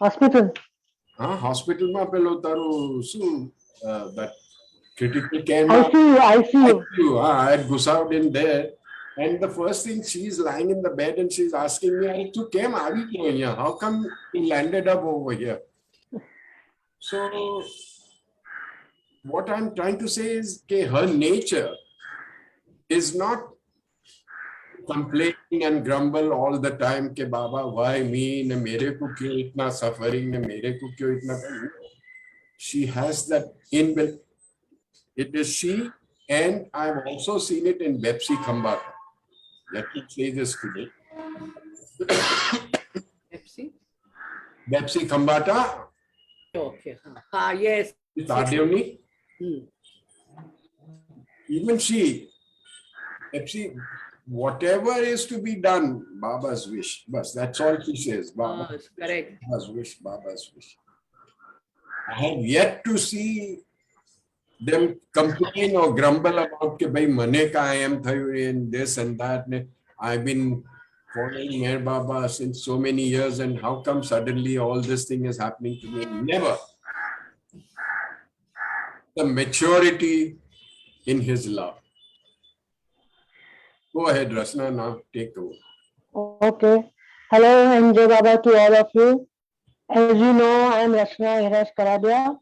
Hospital. Hospital ma pelo taru su that critical care I see you. I see you. ICU, I had gussed in there, and the first thing, she's lying in the bed and she's asking me, "Arey, tu kem aayi kyo here? How come you landed up over here?" So what I'm trying to say is that her nature is not complaining and grumble all the time ke Baba, why me? Ne mere ko kyun itna suffering? Ne mere ko kyun itna pain? She has that inbuilt. It is she, and I've also seen it in Bepsi Khambata. Let me say this today. Pepsi? Bepsi Khambata, Okay. Yes. Tadevni, Hmm. even she, Pepsi, whatever is to be done, Baba's wish. Bas, that's all she says. Correct. Baba's wish, Baba's wish. I have yet to see them complain or grumble about ke bhai mane ka I am thayu in this and that. I've been following Meher Baba since so many years, and how come suddenly all this thing is happening to me? Never. The maturity in his love. Go ahead, Rashna, now take over. Okay. Hello and Jai Baba to all of you. As you know, I am Rashna Karadia,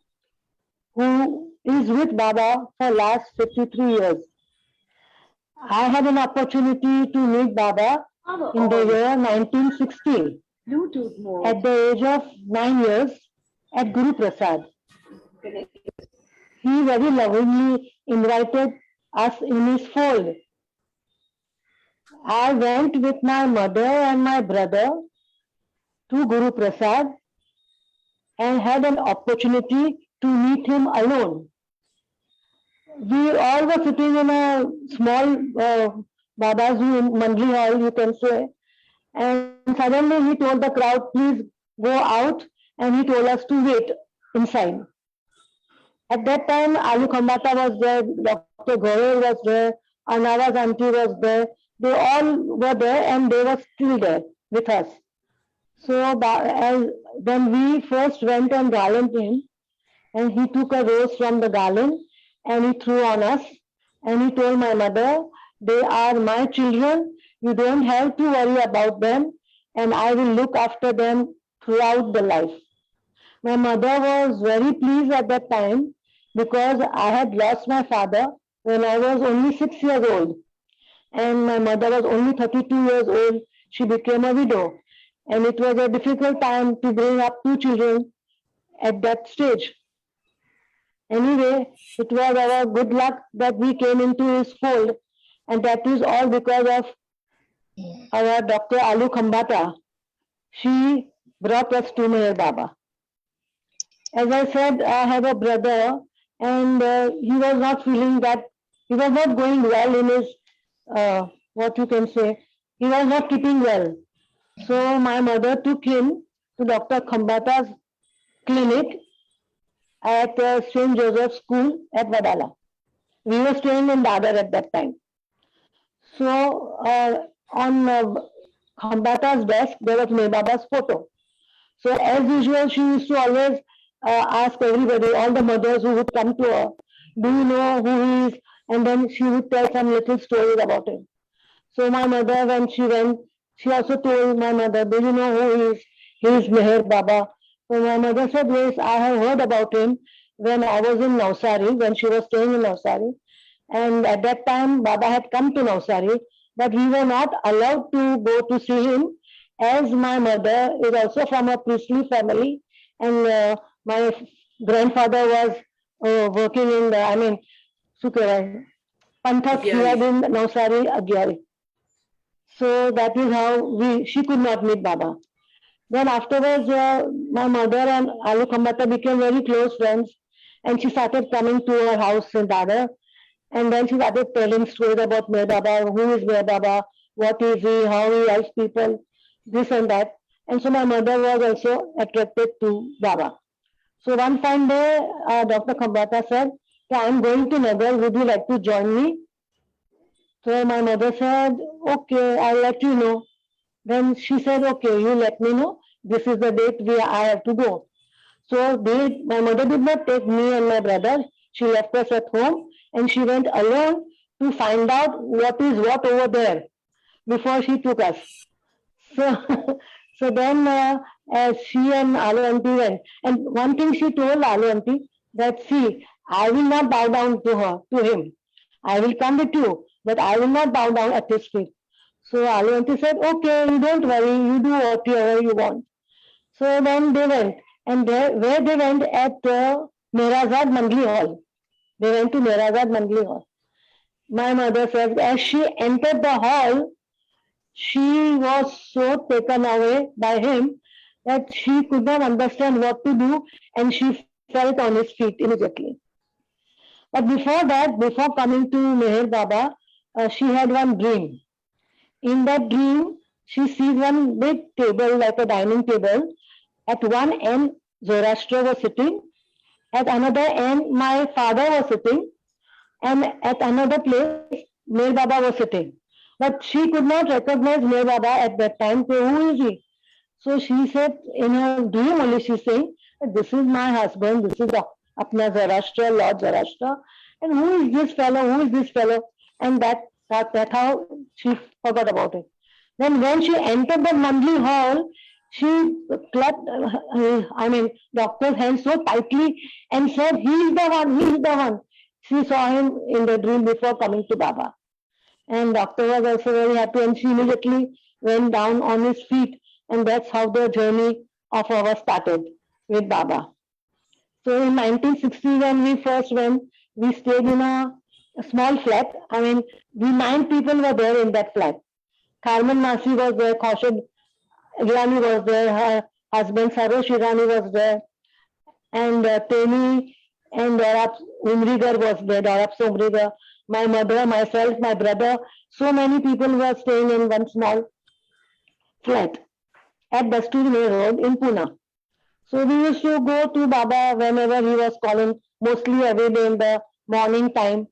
who is with Baba for last 53 years. I had an opportunity to meet Baba in the year 1960 at the age of 9 years at Guru Prasad. He very lovingly invited us in his fold. I went with my mother and my brother to Guru Prasad and had an opportunity to meet him alone. We all were sitting in a small Baba's room, Mandli hall, you can say, and suddenly he told the crowd, please go out, and he told us to wait inside. At that time, Alu Khambata was there, Dr. Goyal was there, Anava's auntie was there. They all were there and they were still there with us. So when we first went and garlanded him, and he took a rose from the garland and he threw on us, and he told my mother, they are my children, you don't have to worry about them, and I will look after them throughout the life. My mother was very pleased at that time because I had lost my father when I was only 6 years old, and my mother was only 32 years old. She became a widow, and it was a difficult time to bring up two children at that stage. Anyway, it was our good luck that we came into his fold, and that is all because of our Dr. Alu Khambata. She brought us to Meher Baba. As I said, I have a brother, and he was not feeling that, he was not going well in his, what you can say, he was not keeping well. So my mother took him to Dr. Khambata's clinic at St. Joseph's School at Vadala. We were staying in Dadar at that time. So on Khambata's desk, there was Meher Baba's photo. So as usual, she used to always ask everybody, all the mothers who would come to her, do you know who he is? And then she would tell some little stories about him. So my mother, when she went, she also told my mother, do you know who he is? He is Meher Baba. So my mother said, yes, I have heard about him when I was in Navsari, when she was staying in Navsari. And at that time, Baba had come to Navsari, but we were not allowed to go to see him, as my mother is also from a priestly family, and my grandfather was working in the, I mean, Panthak, he had in Navsari, Agyari. So that is how she could not meet Baba. Then afterwards, my mother and Alu Khambata became very close friends, and she started coming to our house in Dadar. And then she started telling stories about Meher Baba, who is Meher Baba, what is he, how he helps people, this and that. And so my mother was also attracted to Baba. So one fine day, Dr. Khambata said, I am going to Nagar, would you like to join me? So my mother said, okay, I'll let you know. Then she said, okay, you let me know. This is the date I have to go. So my mother did not take me and my brother. She left us at home and she went alone to find out what is what over there before she took us. So, so then as she and Alu auntie went, and one thing she told Alu auntie that, see, I will not bow down to him. I will come with you, but I will not bow down at his feet. So Alu auntie said, okay, you don't worry, you do whatever you want. So then they went, and where they went at Merazad Mandli Hall. They went to Merazad Mandli Hall. My mother said, as she entered the hall, she was so taken away by him that she could not understand what to do, and she fell on his feet immediately. But before that, before coming to Meher Baba, she had one dream. In that dream, she sees one big table, like a dining table. At one end, Zoroaster was sitting, At another end, my father was sitting, and at another place, Mir Baba was sitting. But she could not recognize Mir Baba at that time. So who is he? So she said in her dream only, she's saying, this is my husband, this is Apna Zarashtra, Lord Zarashtra. And who is this fellow? Who is this fellow? And that how she forgot about it. Then when she entered the Mandli hall, she clapped, doctor's hand so tightly and said, he is the one, he is the one. She saw him in the dream before coming to Baba. And doctor was also very happy, and she immediately went down on his feet. And that's how the journey of ours started with Baba. So in 1960, when we first went, we stayed in a small flat. We 9 people were there in that flat. Carmen Masi was there, Kaushal Irani was there, her husband Sarosh Irani was there, and Teni and Dorab Umrigar was there, Dorab Umrigar, my mother, myself, my brother. So many people were staying in one small flat at Dasturi Road in Pune. So we used to go to Baba whenever he was calling, mostly every day in the morning time.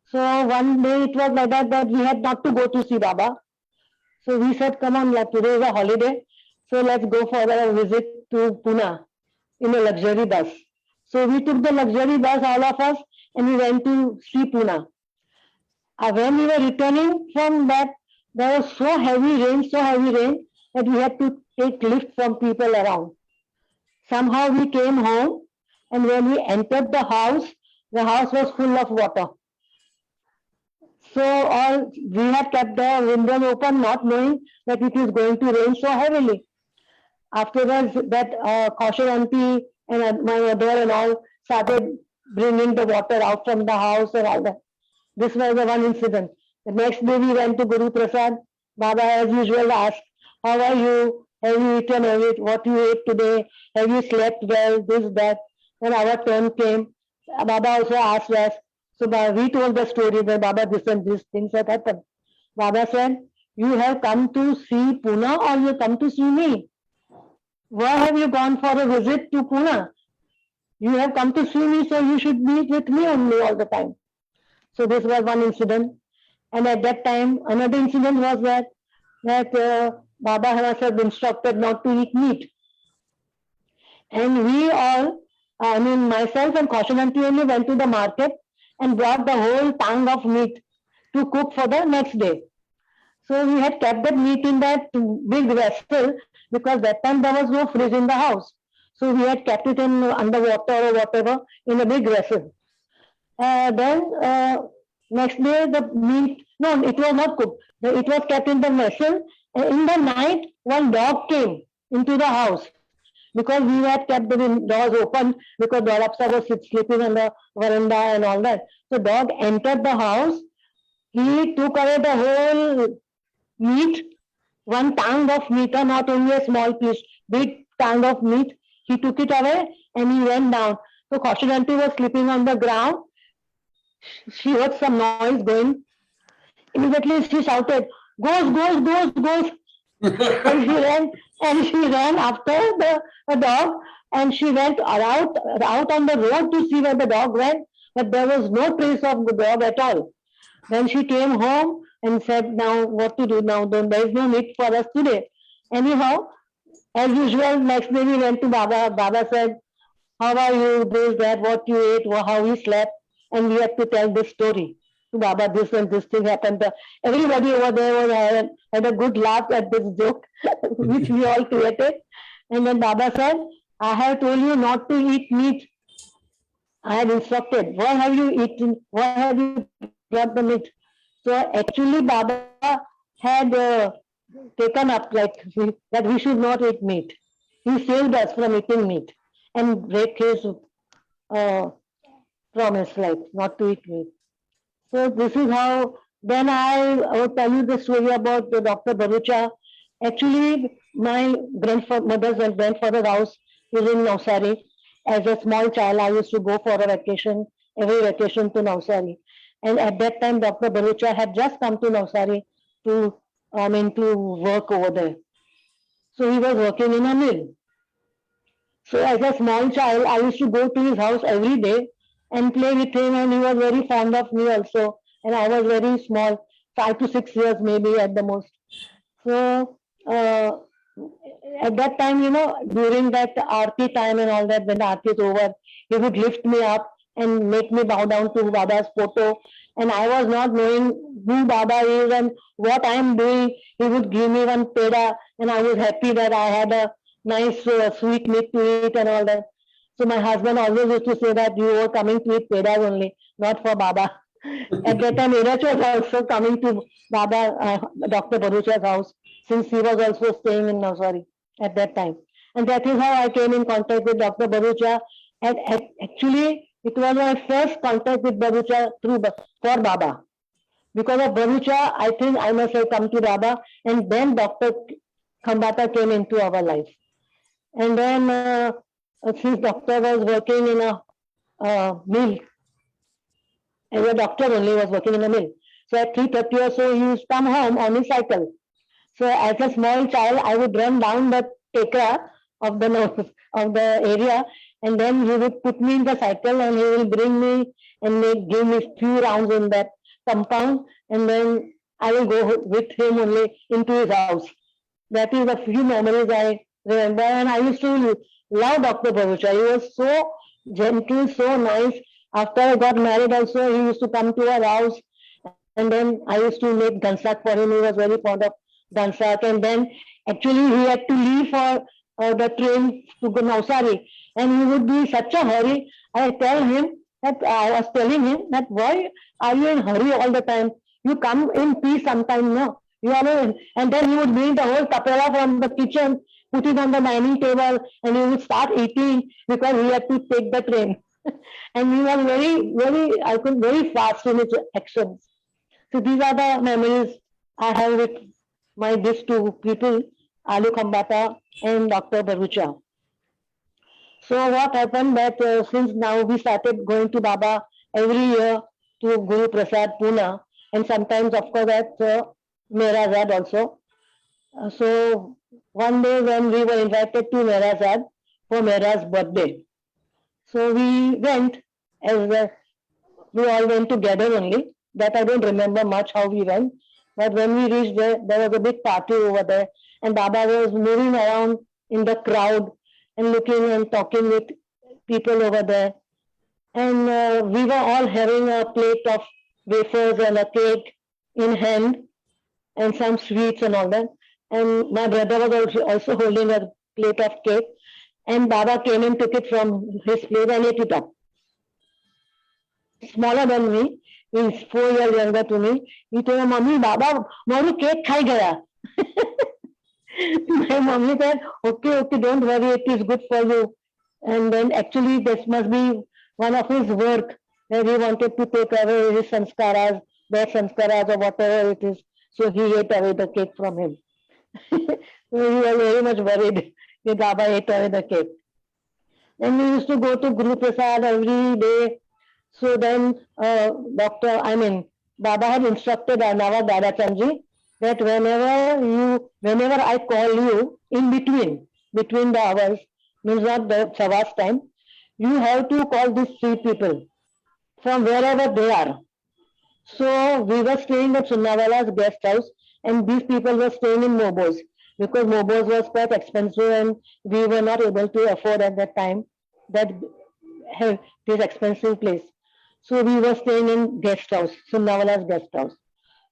So one day it was like that we had not to go to see Baba. So we said, come on, today is a holiday. So let's go for a visit to Pune in a luxury bus. So we took the luxury bus, all of us, and we went to see Pune. When we were returning from that, there was so heavy rain that we had to take lift from people around. Somehow we came home, and when we entered the house was full of water. So we had kept the windows open, not knowing that it is going to rain so heavily. Afterwards, that Kaushal auntie and my mother and all started bringing the water out from the house and all that. This was the one incident. The next day we went to Guru Prasad. Baba, as usual, asked, how are you? Have you eaten what you ate today? Have you slept well? This, that. When our turn came, Baba also asked us. So we told the story that Baba, this and these things had happened. Baba said, you have come to see Pune or you come to see me? Why have you gone for a visit to Pune? You have come to see me, so you should be with me only all the time. So this was one incident. And at that time, another incident was that Baba has instructed not to eat meat. And we all, myself and Kaushal auntie only went to the market and brought the whole tongue of meat to cook for the next day. So we had kept that meat in that big vessel because that time there was no fridge in the house. So we had kept it in underwater or whatever in a big vessel. Then next day the meat, no, it was not cooked. It was kept in the vessel. In the night, one dog came into the house because we had kept the doors open because Dorapsa was sleeping on the veranda and all that. So dog entered the house. He took away the whole meat, one tongue of meat, not only a small piece, big tongue of meat. He took it away and he went down. So Kaushal auntie was sleeping on the ground. She heard some noise going. Immediately she shouted, "Ghost!" and she ran after the dog, and she went out on the road to see where the dog went, but there was no trace of the dog at all. Then she came home and said, now what to do now? There is no meat for us today. Anyhow, as usual, next day we went to Baba. Baba said, how are you, this, that, what you ate, how you slept, and we had to tell this story. To Baba, this and this thing happened. Everybody over there had a good laugh at this joke, which we all created. And then Baba said, I have told you not to eat meat. I had instructed. Why have you eaten? Why have you brought the meat? So actually Baba had taken up that we should not eat meat. He saved us from eating meat and break his promise, not to eat meat. So this is how, then I will tell you the story about the Dr. Barucha. Actually, my grandmother's and grandfather's house is in Navsari. As a small child, I used to go for a vacation, every vacation to Navsari. And at that time, Dr. Barucha had just come to Navsari to work over there. So he was working in a mill. So as a small child, I used to go to his house every day and play with him, and he was very fond of me also. And I was very small, 5 to 6 years maybe at the most. So at that time, during that aarti time and all that, when the aarti is over, he would lift me up and make me bow down to Baba's photo. And I was not knowing who Baba is and what I am doing. He would give me one peda, and I was happy that I had a nice sweet meat to eat and all that. So my husband always used to say that you were coming to eat pedas only, not for Baba. At that time, Iraj was also coming to Baba, Dr. Bharucha's house, since he was also staying in Navsari at that time. And that is how I came in contact with Dr. Bharucha. And actually, it was my first contact with Bharucha for Baba. Because of Bharucha, I think I must have come to Baba, and then Dr. Khambata came into our life. And then, since doctor was working in a mill, as a doctor only was working in a mill. So at 3:30 or so, he used to come home on his cycle. So as a small child, I would run down the tekra of the area, and then he would put me in the cycle, and he will bring me and give me few rounds in that compound, and then I will go with him only into his house. That is the few memories I remember, and I used to love Dr. Bharucha. He was so gentle, so nice. After I got married also, he used to come to our house, and then I used to make gansak for him. He was very fond of gansak, and then actually he had to leave for the train to go Navsari, and he would be in such a hurry. I was telling him that why are you in hurry all the time? You come in peace sometime, no? You are in. And then he would bring the whole tapera from the kitchen, put it on the dining table, and he would start eating because he had to take the train. And he was very fast in his actions. So these are the memories I have with these two people, Alu Khambata and Dr. Bharucha. So what happened that since now we started going to Baba every year to Guru Prasad Pune, and sometimes of course at Merazad also. So one day when we were invited to Merazad for Mera's birthday, so we went we all went together only. That I don't remember much how we went. But when we reached there, there was a big party over there, and Baba was moving around in the crowd and looking and talking with people over there. And we were all having a plate of wafers and a cake in hand and some sweets and all that. And my brother was also holding a plate of cake. And Baba came and took it from his plate and ate it up. Smaller than me, he's 4 years younger to me. He told me, "Mummy, Baba, maru cake khai gaya." My mummy said, okay, don't worry, it is good for you. And then actually this must be one of his work where he wanted to take away his sanskaras, bad sanskaras or whatever it is. So he ate away the cake from him. So he was very much worried that Baba ate away the cake. Then we used to go to Guru Prasad every day. So then Baba had instructed Nava Dadachandji that whenever I call you in between the hours, means not the Savas time, you have to call these 3 people from wherever they are. So we were staying at Sunnawala's guest house, and these people were staying in Mobos because Mobos was quite expensive, and we were not able to afford at that time this expensive place. So we were staying in guest house, Sunnawala's guest house.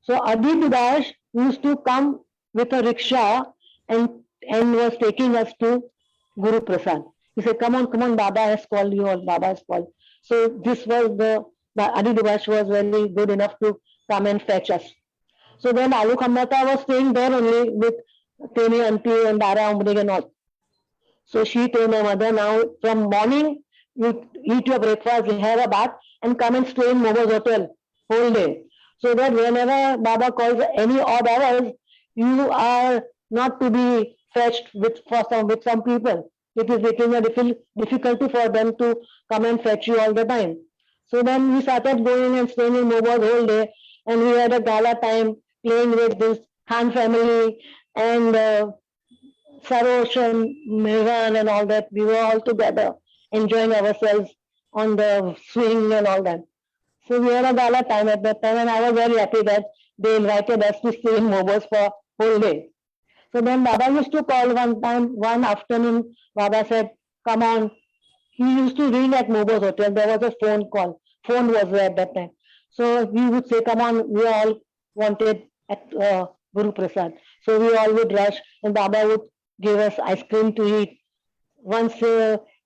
So Adi Dibash used to come with a rickshaw and was taking us to Guru Prasad. He said, come on, Baba has called you, or Baba has called. So this was the Adi Dibash was very good enough to come and fetch us. So then Alu Khambata was staying there only with Temi Auntie and Dara Umrig and all. So she told my mother, now from morning, you eat your breakfast, you have a bath, and come and stay in Mogo's hotel whole day. So that whenever Baba calls any odd hours, you are not to be fetched with some people. It is making a difficulty for them to come and fetch you all the time. So then we started going and staying in Mogo's whole day, and we had a gala time playing with this Khan family and Sarosh and Mehran and all that, we were all together enjoying ourselves on the swing and all that. So we had a gala time at that time, and I was very happy that they invited us to stay in Mobos for whole day. So then Baba used to call one time, one afternoon, Baba said, come on. He used to ring at Mobos Hotel. There was a phone call. Phone was there at that time. So he would say, come on, we all wanted at Guru Prasad. So we all would rush, and Baba would give us ice cream to eat. Once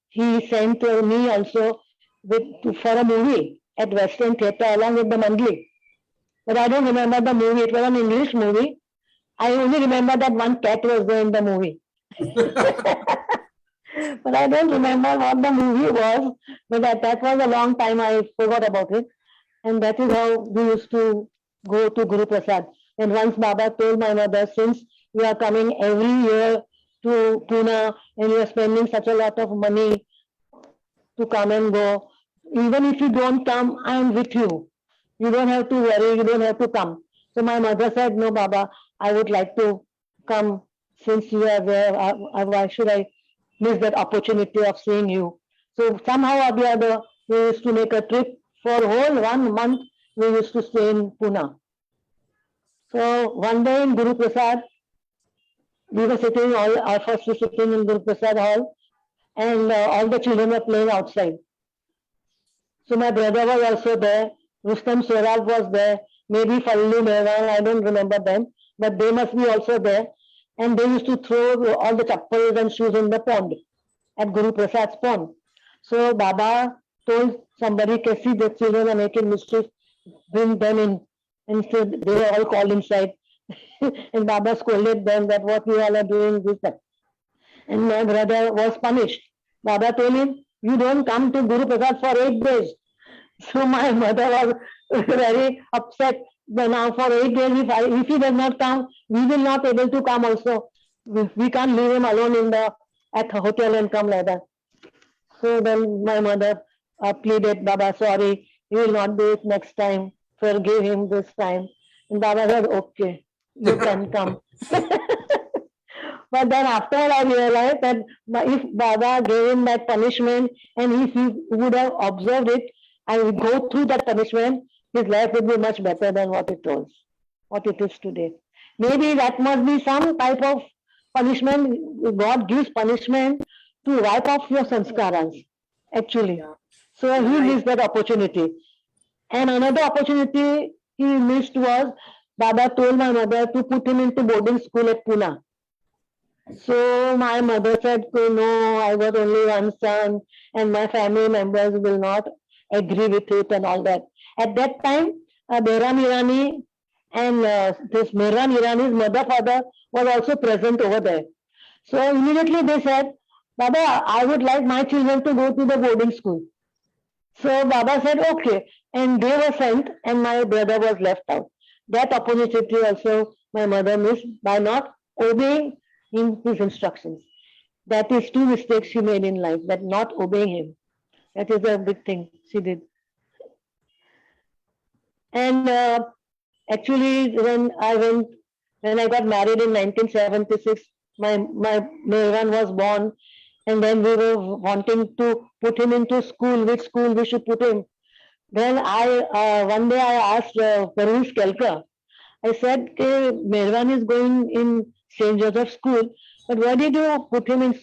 he sent me also for a movie at Western Theatre along with the Mandli. But I don't remember the movie. It was an English movie. I only remember that one cat was there in the movie. But I don't remember what the movie was. But that was a long time. I forgot about it. And that is how we used to go to Guru Prasad. And once Baba told my mother, since you are coming every year to Pune and you are spending such a lot of money to come and go, even if you don't come, I am with you. You don't have to worry, you don't have to come. So my mother said, no, Baba, I would like to come since you are there. Why should I miss that opportunity of seeing you? So somehow or the other, we used to make a trip for whole 1 month. We used to stay in Pune. So one day in Guru Prasad, we were sitting, all our first was sitting in Guru Prasad hall, and all the children were playing outside. So my brother was also there. Rustam Swaraj was there. Maybe Fallu Mehran, I don't remember them, but they must be also there. And they used to throw all the chappals and shoes in the pond, at Guru Prasad's pond. So Baba told somebody, see the children are making mischief, bring them in. And so they were all called inside. And Baba scolded them that what you all are doing, this, that. And my brother was punished. Baba told him, you don't come to Guru Prasad for 8 days. So my mother was very upset. But now for 8 days, if he does not come, we will not able to come also. We can't leave him alone at the hotel and come like that. So then my mother pleaded, Baba, sorry, he will not do it next time. Forgive him this time. And Baba said, okay, you can come. But then after I realized that if Baba gave him that punishment and if he would have observed it and go through that punishment, his life would be much better than what it was, what it is today. Maybe that must be some type of punishment. God gives punishment to wipe off your sanskaras, actually. So he missed that opportunity. And another opportunity he missed was, Baba told my mother to put him into boarding school at Pune. So my mother said, no, I got only one son and my family members will not agree with it and all that. At that time, Behram Irani and this Mehran Irani's mother, father was also present over there. So immediately they said, Baba, I would like my children to go to the boarding school. So Baba said, okay. And they were sent and my brother was left out. That opportunity also my mother missed by not obeying in his instructions. That is 2 mistakes she made in life, that not obeying him. That is a big thing she did. And actually, when I got married in 1976, my Mehran was born, and then we were wanting to put him into school, which school we should put him. Then one day I asked Parvez Kelkar, I said, Mehran is going in St. Joseph School, but why did you put him in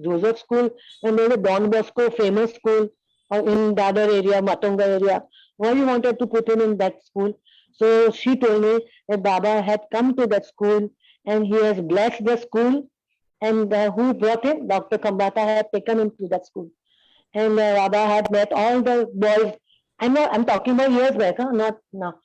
Joseph School when there's a Don Bosco famous school in Dadar area, Matunga area? Why you wanted to put him in that school? So she told me that Baba had come to that school and he has blessed the school, and who brought him? Dr. Kambata had taken him to that school. And Baba had met all the boys. I'm talking about years back, not now.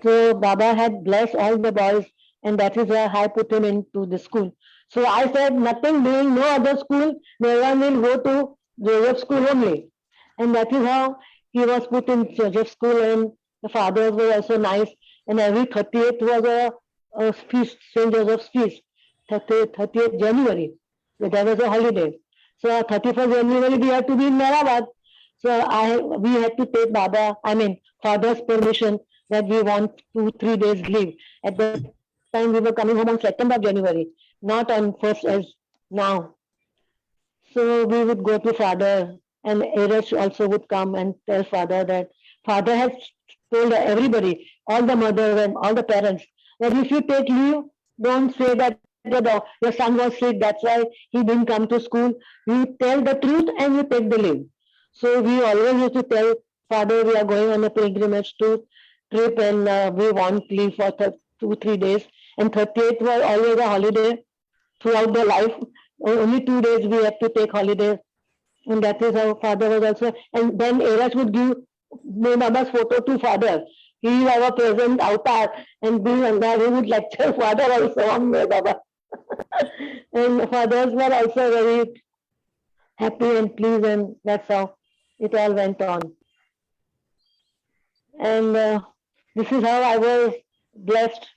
So Baba had blessed all the boys, and that is why I put him into the school. So I said, nothing doing, no other school, Mehran will go to Joseph School only. And that is how he was put in Joseph School, and the fathers were also nice. And every 30th was a feast, St. Joseph's feast, 30th January. So that was a holiday. So 31st January we had to be in Mehrabad. So we had to take father's permission that we want 2-3 days leave. At that time we were coming home on 2nd of January, not on 1st as now. So we would go to father, and Eresh also would come and tell father that father has told everybody, all the mothers and all the parents, that if you take leave, don't say that your son was sick, that's why he didn't come to school. You tell the truth and you take the leave. So we always used to tell father we are going on a pilgrimage to trip and we want leave for 2-3 days. And 38th was always a holiday throughout their life. Only 2 days we had to take holidays. And that is how father was also. And then Eras would give my mama's photo to father. He will have a present avatar and be and he would lecture father also on my Baba. And fathers were also very happy and pleased, and that's how it all went on. And this is how I was blessed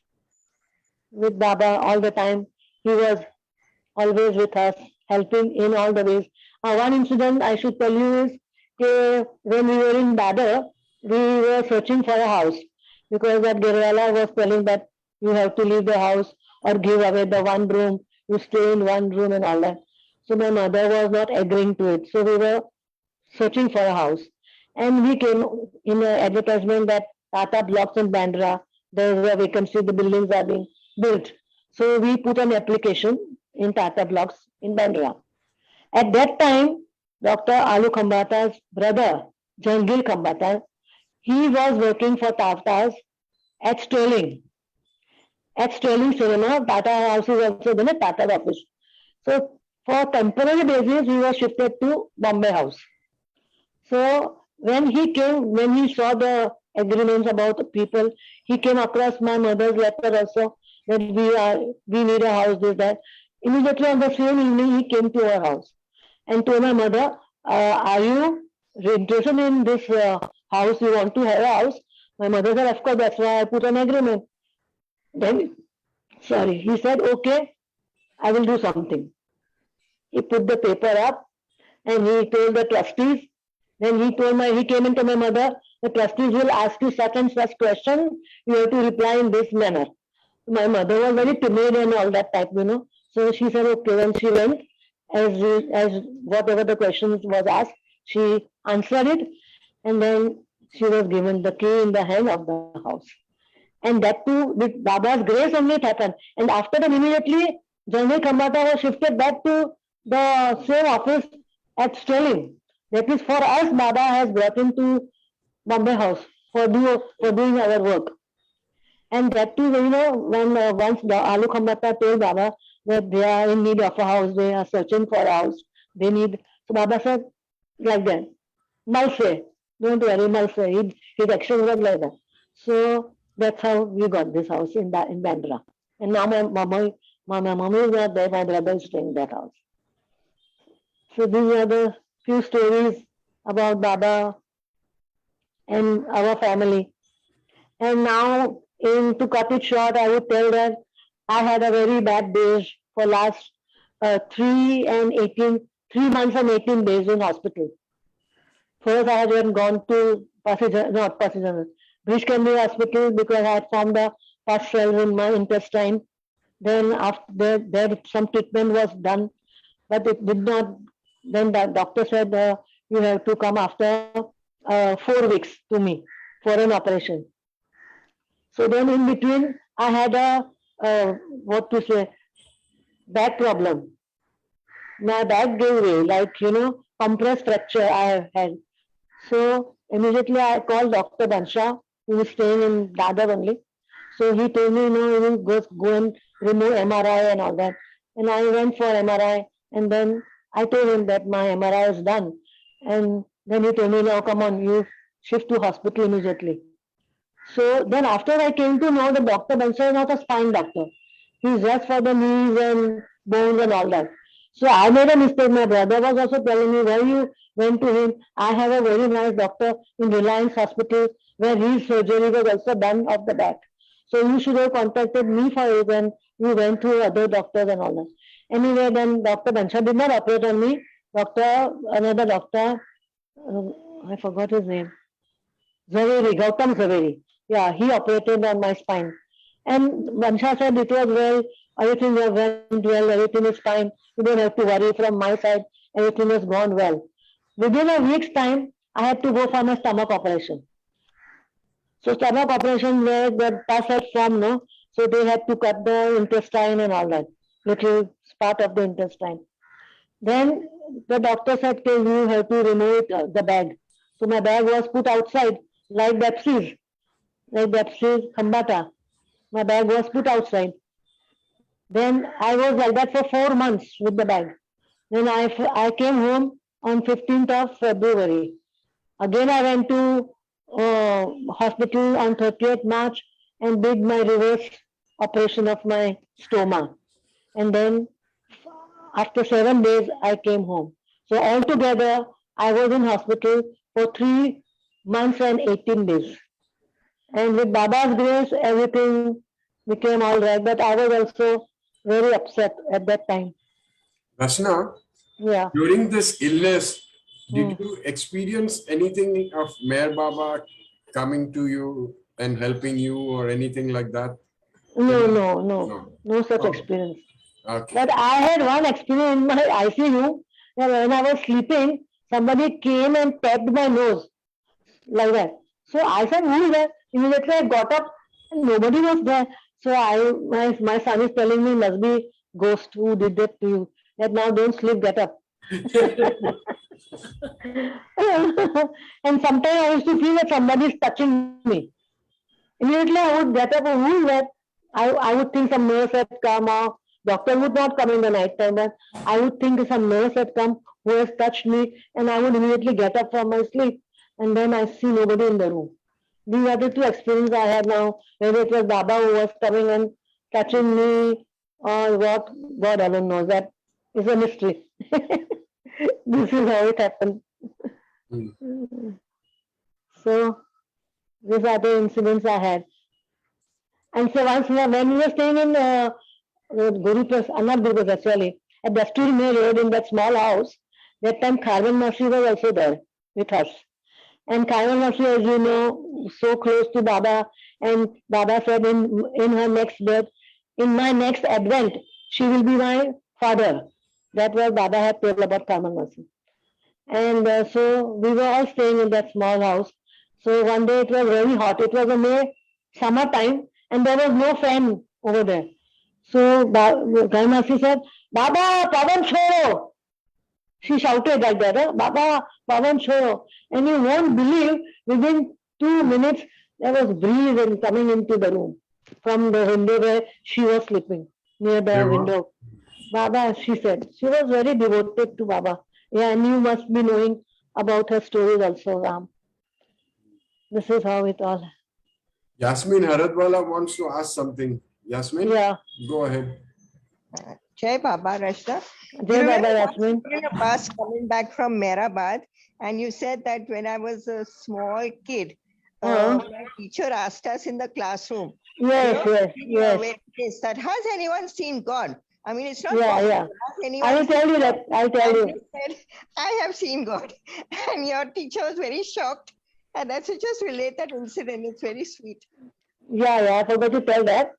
with Baba all the time. He was always with us, helping in all the ways. One incident I should tell you is when we were in Dadar, we were searching for a house because that Girwala was telling that you have to leave the house or give away the one room, you stay in one room and all that. So my mother was not agreeing to it. So we were searching for a house. And we came in an advertisement that Tata Blocks in Bandra, there is a vacancy, the buildings are being built. So we put an application in Tata Blocks in Bandra. At that time, Dr. Alu Khambata's brother, Jangir Khambata, he was working for Tata's at Sterling. At Sterling Cinema, Tata House is also there, Tata's office. So for temporary basis, he was shifted to Bombay House. So when he came, when he saw the agreements about the people, he came across my mother's letter also that we need a house, this, that. Immediately on the same evening, he came to our house and told my mother, are you interested in this house? You want to have a house? My mother said, of course, that's why I put an agreement. Then, he said, okay, I will do something. He put the paper up and he told the trustees. Then he came into my mother, the trustees will ask you such and such questions, you have to reply in this manner. My mother was very timid and all that type, So she said, okay, when she went, as whatever the questions was asked, she answered it, and then she was given the key in the hand of the house. And that too, with Baba's grace only it happened. And after that, immediately, Janvi Khambata was shifted back to the same office at Sterling. That is, for us, Baba has brought him to Bombay House for doing our work. And that too, when once the Alu Khambata told Baba that they are in need of a house, they are searching for a house, they need. So Baba said, like that, Malse, don't worry, Malse. His action was like that. So that's how we got this house in Bandra. And now my mommy is not there, my brother is staying in that house. So these are the few stories about Baba and our family. And now, to cut it short, I would tell that I had a very bad days for last 3 months and 18 days in hospital. First, I had gone to Brishkandi Hospital because I had formed a pus cells in my intestine. Then after there some treatment was done, but it did not. Then the doctor said you have to come after 4 weeks to me for an operation. So then in between, I had a back problem. My back gave way, compressed fracture I had. So immediately I called Dr. Bansha, who was staying in Dadar only. So he told me, you will go and remove MRI and all that. And I went for MRI, and then I told him that my MRI is done. And then he told me, now come on, you shift to hospital immediately. So then after I came to know that Dr. Bansal is not a spine doctor. He's just for the knees and bones and all that. So I made a mistake. My brother was also telling me, why you went to him. I have a very nice doctor in Reliance Hospital where his surgery was also done of the back. So you should have contacted me for it when you went to other doctors and all that. Anyway, then Dr. Bansal did not operate on me. Another doctor, I forgot his name. Gautam Zaveri. Yeah, he operated on my spine. And Bansha said it was well, everything went well, everything is fine. You don't have to worry from my side, everything has gone well. Within a week's time, I had to go for my stomach operation. So stomach operation where the pus had formed, no? So they had to cut the intestine and all that, little part of the intestine. Then the doctor said, okay, you have to remove it, the bag. So my bag was put outside, like Pepsi's, Khambata. My bag was put outside. Then I was like that for 4 months with the bag. Then I came home on 15th of February. Again, I went to hospital on 30th March and did my reverse operation of my stoma. And then after 7 days, I came home. So altogether, I was in hospital for 3 months and 18 days. And with Baba's grace, everything became all right. But I was also very upset at that time. Rashna, Yeah. during this illness, did Hmm. you experience anything of Mayor Baba coming to you and helping you or anything like that? No such Oh, experience. okay. But I had one experience in my ICU that when I was sleeping, somebody came and tapped my nose like that. So I said, who is that? Immediately I got up and nobody was there. So my son is telling me must be ghost who did that to you. That now don't sleep, get up. And sometimes I used to feel that somebody is touching me. Immediately I would get up, who is that? I would think some nurse had come or doctor would not come in the night time, but I would think some nurse had come who has touched me and I would immediately get up from my sleep and then I see nobody in the room. These are the two experiences I had now, whether it was Baba who was coming and touching me or what, God alone knows. That is a mystery. This is how it happened. So these are the incidents I had. And so once when we were staying in Guru Prasad, not Guru Prasad, actually, at Dasturi May Road in that small house, that time Carmen Masi was also there with us. And Carmen Masi, as you know, so close to Baba, and Baba said in her next birth, in my next advent, she will be my father. That was Baba had told about Carmen Masi. And so we were all staying in that small house. So one day it was very hot. It was a May summertime and there was no fan over there. So Gaimasi said, Baba, Pavan chhoro. She shouted like that, Baba, Pavan chhoro. And you won't believe, within 2 minutes, there was breeze and coming into the room from the window where she was sleeping, near the Yeah. window. Baba, she said, she was very devoted to Baba. Yeah, and you must be knowing about her stories also, Ram. This is how it all. Yasmin Haradwala wants to ask something. Yasmin, Yeah. go ahead. Jai Baba Rashna. Jai You Baba remember Yasmin. once you were in a bus coming back from Mehrabad, and you said that when I was a small kid, my teacher asked us in the classroom, Yes, is that has anyone seen God? I mean, it's not Yeah, possible. yeah. Has anyone I will tell seen you God? that. I'll tell And you. you said, I have seen God. And your teacher was very shocked. And that's just relate that incident. It's very sweet. Yeah, I forgot to tell that.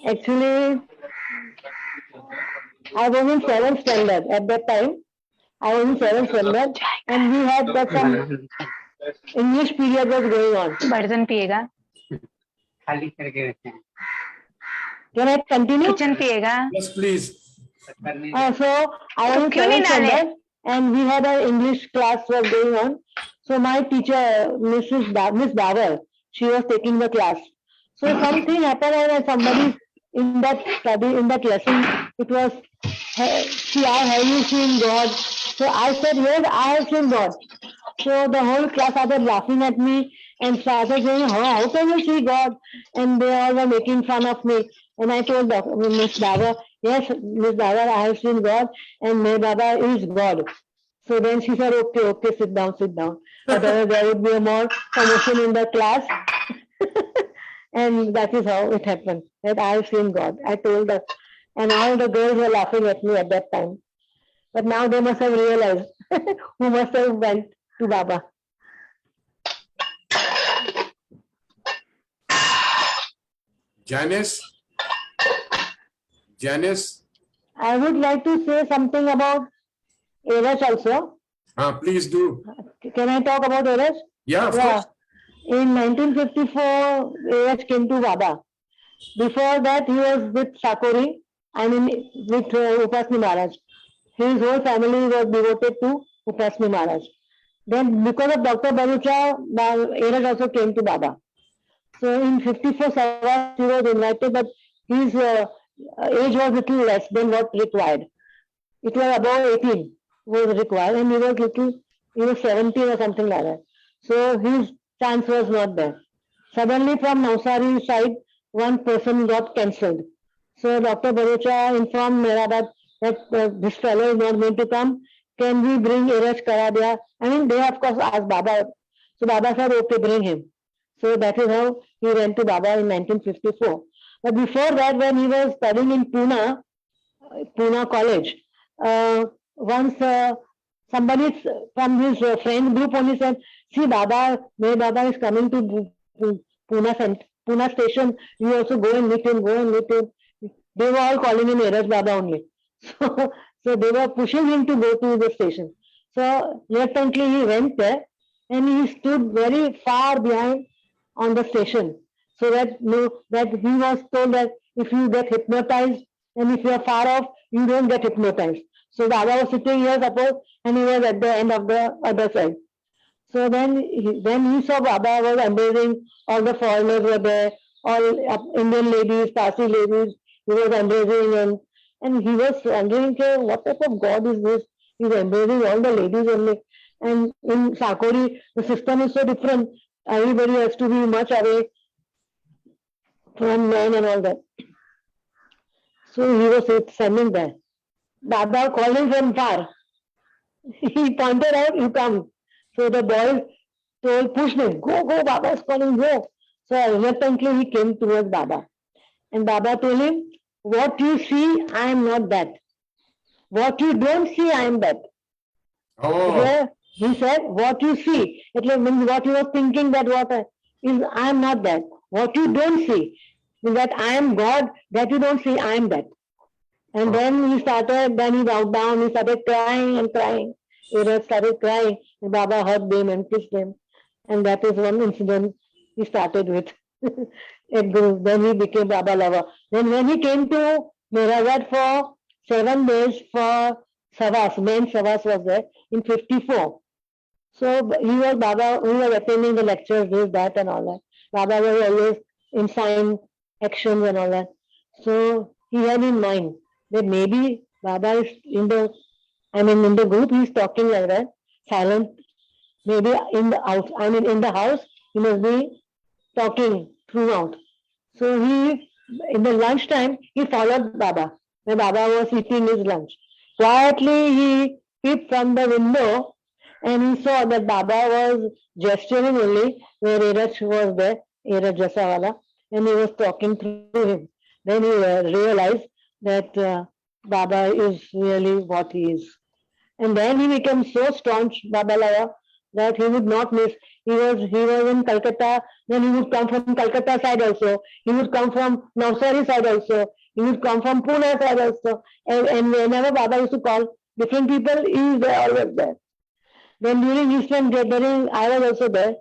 Actually, I was in 7th standard at that time. I was in 7th standard and we had that some English period was going on. बर्तन पिएगा Can I continue? Kitchen पिएगा Yes, please. So I was in क्यों नहीं 7th डाले? standard and we had an English class was going on. So my teacher, Miss Davar, she was taking the class. So something happened and somebody in that study, in that lesson, it was, she asked, have you seen God? So I said, yes, I have seen God. So the whole class started laughing at me and started saying, how can you see God? And they all were making fun of me. And I told Miss Davar, yes, Miss Davar, I have seen God and May Baba is God. So then she said, okay, sit down. Otherwise there would be a more commotion in the class. And that is how it happened, that I have seen God. I told her. And all the girls were laughing at me at that time. But now they must have realized who must have went to Baba. Janice, Janice, I would like to say something about Eresh also. please do. Can I talk about Eresh? Yeah, of Yeah. course. In 1954, Eresh came to Baba. Before that, he was with Sakori, with Upasni Maharaj. His whole family was devoted to Upasni Maharaj. Then, because of Dr. Barucha, Eresh also came to Baba. So, in 54, Savas, he was invited, but his age was little less than what required. It was above 18 was required, and he was 17 or something like that. So, his chance was not there. Suddenly, from Navsari side, one person got cancelled. So Dr. Barucha informed Mehrabad that this fellow is not going to come. Can we bring Eresh Karadia? I mean, they of course asked Baba. So Baba said, okay, bring him. So that is how he went to Baba in 1954. But before that, when he was studying in Pune College, once somebody from his friend group only said, see, Baba is coming to Pune station. You also go and meet him, They were all calling him Eresh Baba only. So they were pushing him to go to the station. So reluctantly he went there and he stood very far behind on the station. So that he was told that if you get hypnotized and if you are far off, you don't get hypnotized. So Baba was sitting here, suppose, and he was at the end of the other side. So then he saw Baba was embracing, all the foreigners were there, all Indian ladies, Parsi ladies, he was embracing and he was wondering, what type of God is this? He's embracing all the ladies only. And in Sakori, the system is so different. Everybody has to be much away from men and all that. So he was standing there. Baba called him from far. He pointed out, you come. So the boys pushed him, go, Baba is calling, go. So reluctantly he came towards Baba. And Baba told him, what you see, I am not that. What you don't see, I am that. Oh. He said, what you see, it means what you were thinking that I am not that. What you don't see, means that I am God, that you don't see, I am that. And then he bowed down, he started crying and crying. Eresh started crying, and Baba hugged him and kissed him. And that is one incident he started with. Then he became Baba lover. Then when he came to Mehrabad for 7 days for Savas, main Savas was there in 54. So he was attending the lectures, this, that and all that. Baba was always in sign actions and all that. So he had in mind that maybe Baba is in the group, he's talking like that, silent. Maybe in the house, he must be talking throughout. So in the lunchtime, he followed Baba, when Baba was eating his lunch. Quietly, he peeped from the window and he saw that Baba was gesturing only where Eresh was there, Eresh Jasawala, and he was talking through him. Then he realized that Baba is really what he is. And then he became so staunch, Baba Lava, that he would not miss. He was in Calcutta, then he would come from Calcutta side also. He would come from Navsari side also. He would come from Pune side also. And whenever Baba used to call different people, he was there, always there. Then during Eastern gathering, I was also there.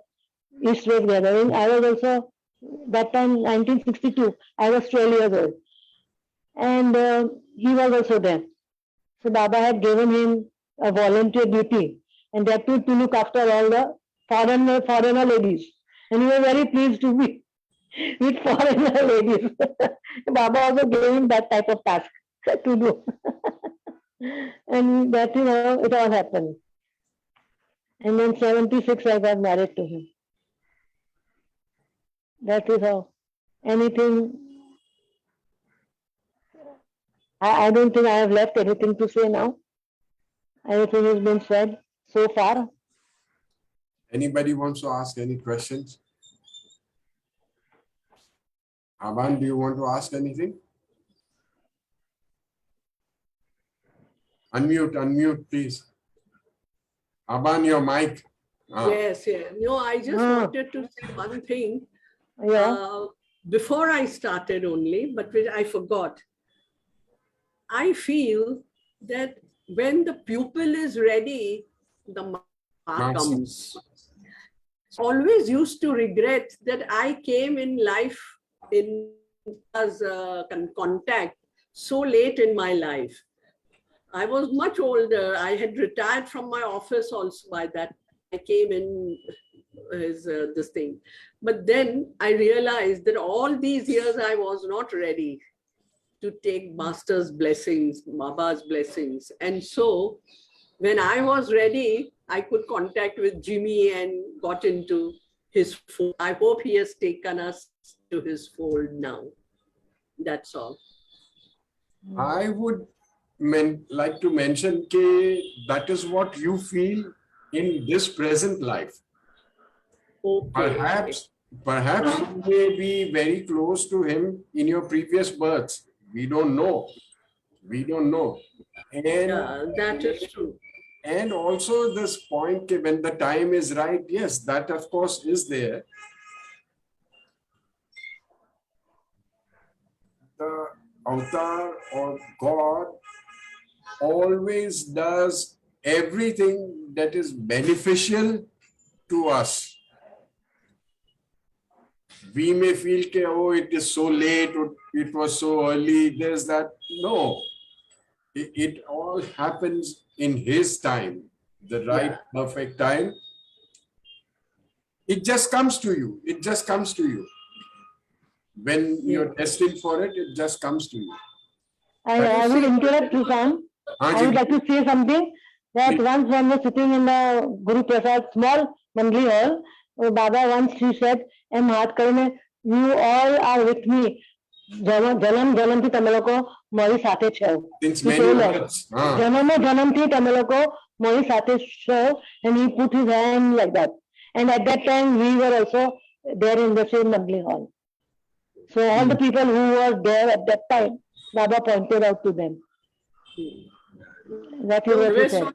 East-West gathering, I was also, that time 1962, I was 12 years old. And he was also there. So Baba had given him a volunteer duty, and that too to look after all the foreigner ladies. And he was very pleased to be with foreigner ladies. Baba also gave him that type of task to do. And that is how it all happened. And then 76, I got married to him. That is how. Anything, I don't think I have left anything to say now. Everything has been said so far. Anybody wants to ask any questions? Aban, do you want to ask anything? Unmute, please. Aban, your mic. Yes. No, I just wanted to say one thing. Yeah. Before I started only, but which I forgot. I feel that when the pupil is ready, the mark comes. Always used to regret that I came in life in as contact so late in my life. I was much older. I had retired from my office also by that. I came in his this thing. But then I realized that all these years I was not ready to take Master's blessings, Baba's blessings. And so when I was ready, I could contact with Jimmy and got into his fold. I hope he has taken us to his fold now. That's all. I would like to mention that is what you feel in this present life. Okay. Perhaps you may be very close to him in your previous births. We don't know. We don't know. And Yeah, that is true. And also this point, when the time is right, yes, that of course is there. The avatar or God always does everything that is beneficial to us. We may feel, oh, it is so late, or it was so early, there's that. No, it all happens in his time, the right, perfect time. It just comes to you. It just comes to you. When you're destined for it, it just comes to you. I would interrupt you, Sam. I would like to say something that once when we were sitting in the Guru Prasad small Mandli hall, Baba once he said, "Em haath karne, you all are with me. Janam thi તમે લોકો મારી સાથે છો." Since He many told us, years. janam thi તમે લોકો મારી સાથે છો, and he put his hand like that. And at that time we were also there in the same Mandli hall. So all the people who were there at that time, Baba pointed out to them. That is what he said.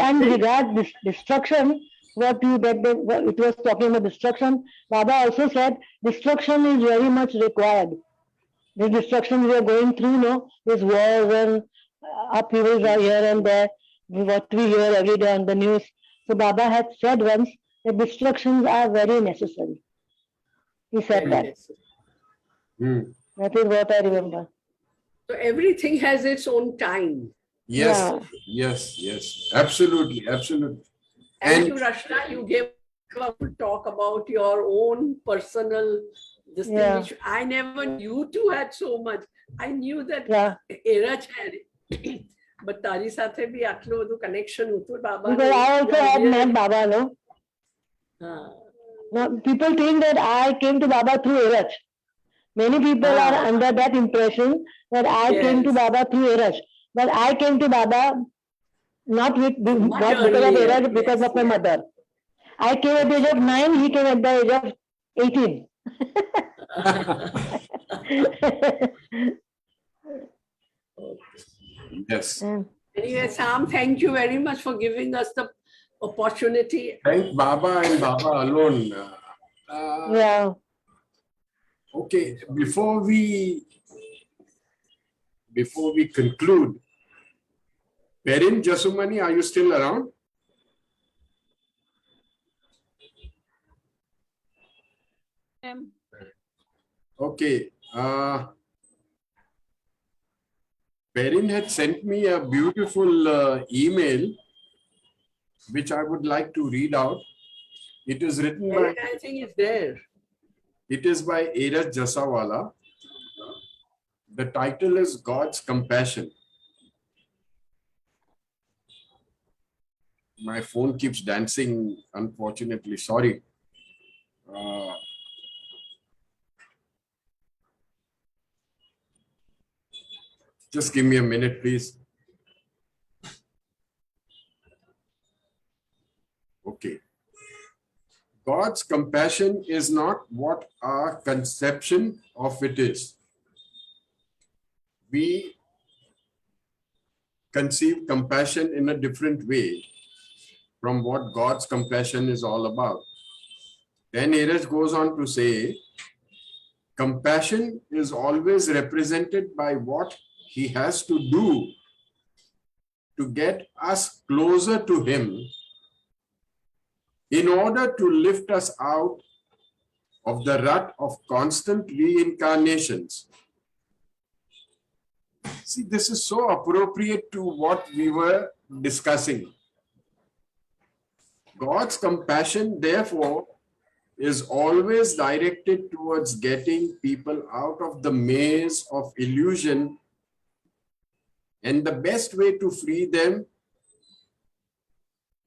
And regard this destruction, what it was talking about destruction, Baba also said destruction is very much required. The destruction we are going through, no, these wars and upheavals are here and there, what we hear every day on the news. So Baba had said once that destructions are very necessary. He said that. That is what I remember. So everything has its own time. Yes, yes, absolutely, absolutely. And to Rashna, you gave a talk about your own personal this thing, which I never knew you had so much. I knew that Eraj had, but Tari સાથે બી આટલું બધું connection હતું બાબા. Because I also had met Baba, no? Now, people think that I came to Baba through Eraj. Many people are under that impression that I came to Baba through Eraj. But I came to Baba not because of Eraj, because of my mother. I came at the age of 9, he came at the age of 18. Yes. Anyway, Sam, thank you very much for giving us the opportunity. Thank Baba and Baba alone. Okay, before we conclude, Perin Jasumani, are you still around? Okay. Perin had sent me a beautiful email, which I would like to read out. It is written by... I think it's there. It is by Eraj Jasawala. The title is God's Compassion. My phone keeps dancing, unfortunately. Sorry. Just give me a minute, please. Okay. God's compassion is not what our conception of it is. We conceive compassion in a different way from what God's compassion is all about. Then Eraj goes on to say, compassion is always represented by what he has to do to get us closer to him in order to lift us out of the rut of constant reincarnations. See, this is so appropriate to what we were discussing. God's compassion, therefore, is always directed towards getting people out of the maze of illusion, and the best way to free them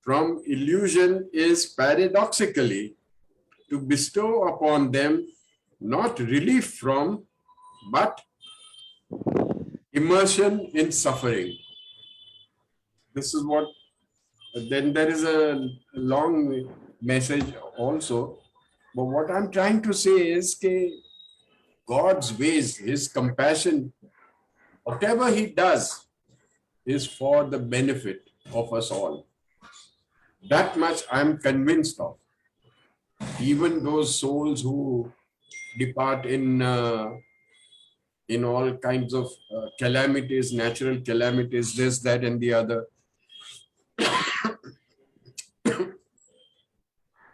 from illusion is paradoxically to bestow upon them not relief from, but immersion in suffering. This is what, then there is a long message also. But what I'm trying to say is that God's ways, his compassion, whatever he does is for the benefit of us all. That much I'm convinced of. Even those souls who depart in all kinds of calamities, natural calamities, this, that, and the other,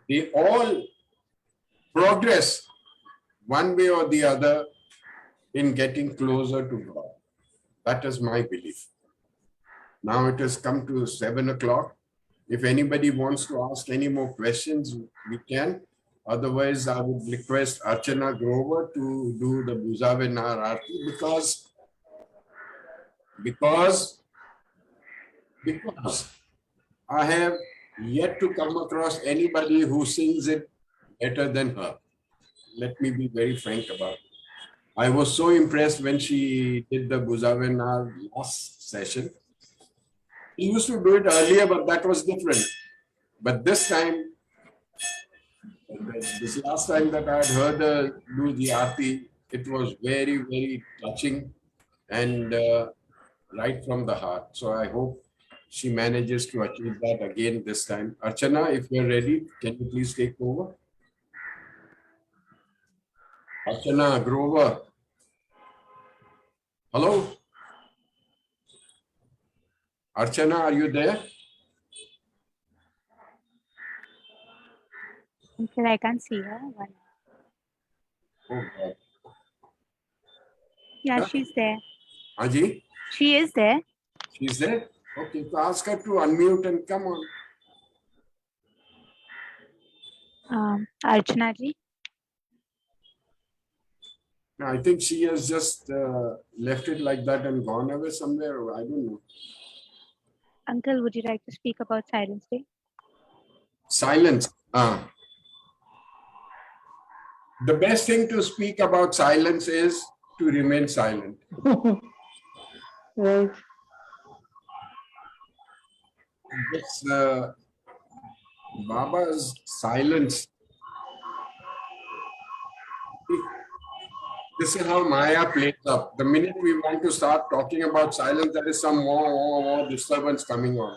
they all progress one way or the other in getting closer to God. That is my belief. Now it has come to 7 o'clock. If anybody wants to ask any more questions, we can. Otherwise, I would request Archana Grover to do the Buzavenar Aarti because I have yet to come across anybody who sings it better than her. Let me be very frank about it. I was so impressed when she did the Buzavenar last session. She used to do it earlier, but that was different. But this time, this last time that I had heard her do the Aarti, it was very, very touching and right from the heart. So I hope she manages to achieve that again this time. Archana, if you're ready, can you please take over? Archana Grover. Hello? Archana, are you there? Until I can't see her. Oh, God. Yeah, Huh? she's there. Aji? She is there. She's there? Okay, so ask her to unmute and come on. Archana ji. No, I think she has just left it like that and gone away somewhere. I don't know. Uncle, would you like to speak about Silence Day? Silence. The best thing to speak about silence is to remain silent. Right. This Baba's silence. This is how Maya plays up. The minute we want to start talking about silence, there is some more disturbance coming on.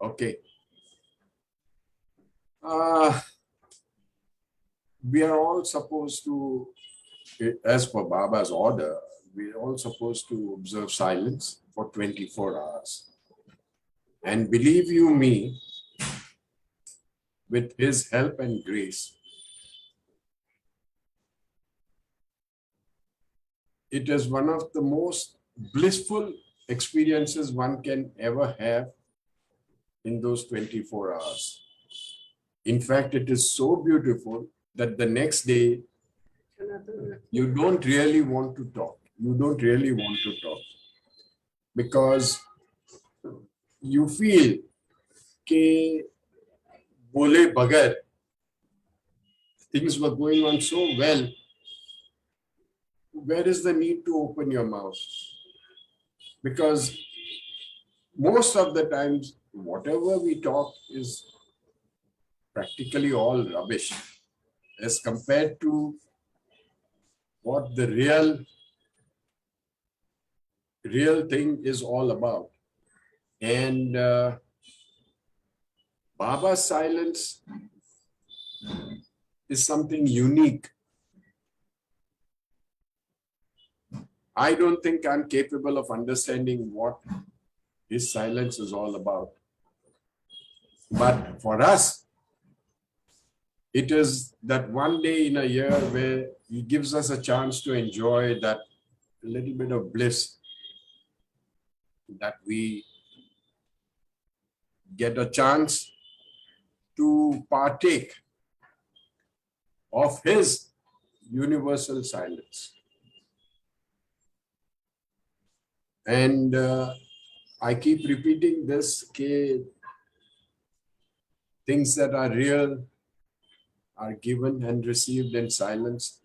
Okay. We are all supposed to, as per Baba's order, we are all supposed to observe silence for 24 hours. And believe you me, with his help and grace, it is one of the most blissful experiences one can ever have in those 24 hours. In fact, it is so beautiful that the next day, you don't really want to talk. You don't really want to talk. Because you feel that bole bagar, things were going on so well. Where is the need to open your mouth? Because most of the times, whatever we talk is practically all rubbish as compared to what the real thing is all about. And Baba's silence is something unique. I don't think I'm capable of understanding what his silence is all about. But for us, it is that one day in a year where he gives us a chance to enjoy that little bit of bliss, that we get a chance to partake of his universal silence. And I keep repeating this, things that are real are given and received in silence.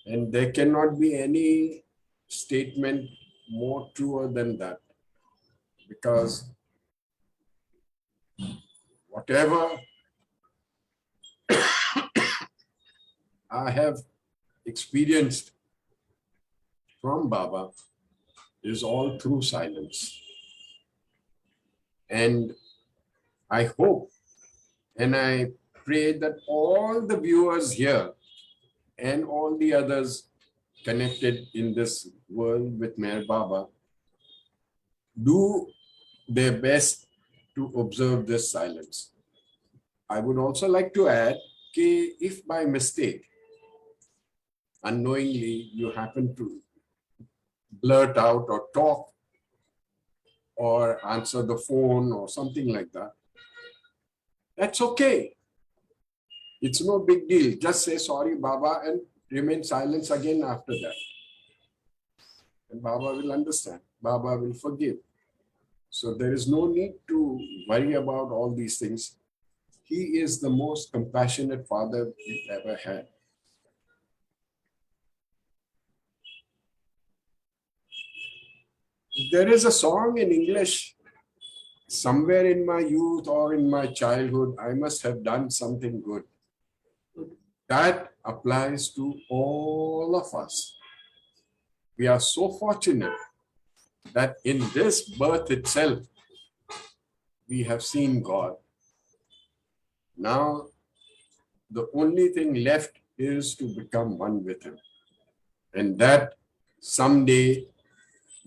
And there cannot be any statement more truer than that. Because whatever I have experienced from Baba is all through silence. And I hope and I pray that all the viewers here and all the others connected in this world with Meher Baba do their best to observe this silence. I would also like to add that if by mistake, unknowingly, you happen to blurt out or talk or answer the phone or something like that, that's okay. It's no big deal. Just say sorry, Baba, and remain silent again after that. And Baba will understand. Baba will forgive. So there is no need to worry about all these things. He is the most compassionate father we've ever had. There is a song in English, somewhere in my youth or in my childhood, I must have done something good. That applies to all of us. We are so fortunate that in this birth itself, we have seen God. Now, the only thing left is to become one with Him. And that someday,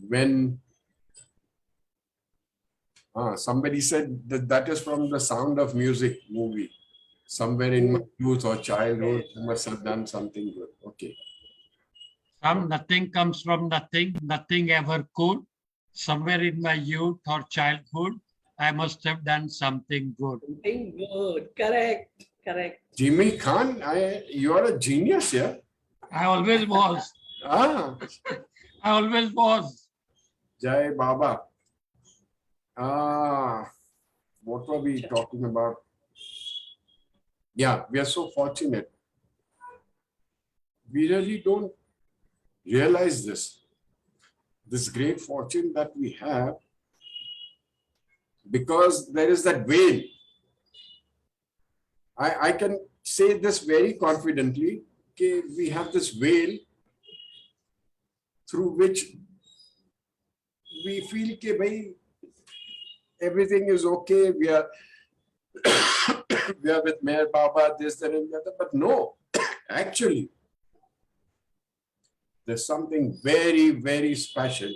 when somebody said that is from the Sound of Music movie. Somewhere in my youth or childhood, I must have done something good. Okay. Nothing comes from nothing, nothing ever could. Somewhere in my youth or childhood, I must have done something good. Something good. Correct. Correct. Jimmy Khan, you are a genius, yeah? I always was. Ah, I always was. Jai Baba. What were we talking about? Yeah, we are so fortunate. We really don't realize this great fortune that we have, because there is that veil. I can say this very confidently, okay, we have this veil through which we feel that everything is okay, we are we are with Meher Baba, this, that, and the other. But no, actually, there's something very, very special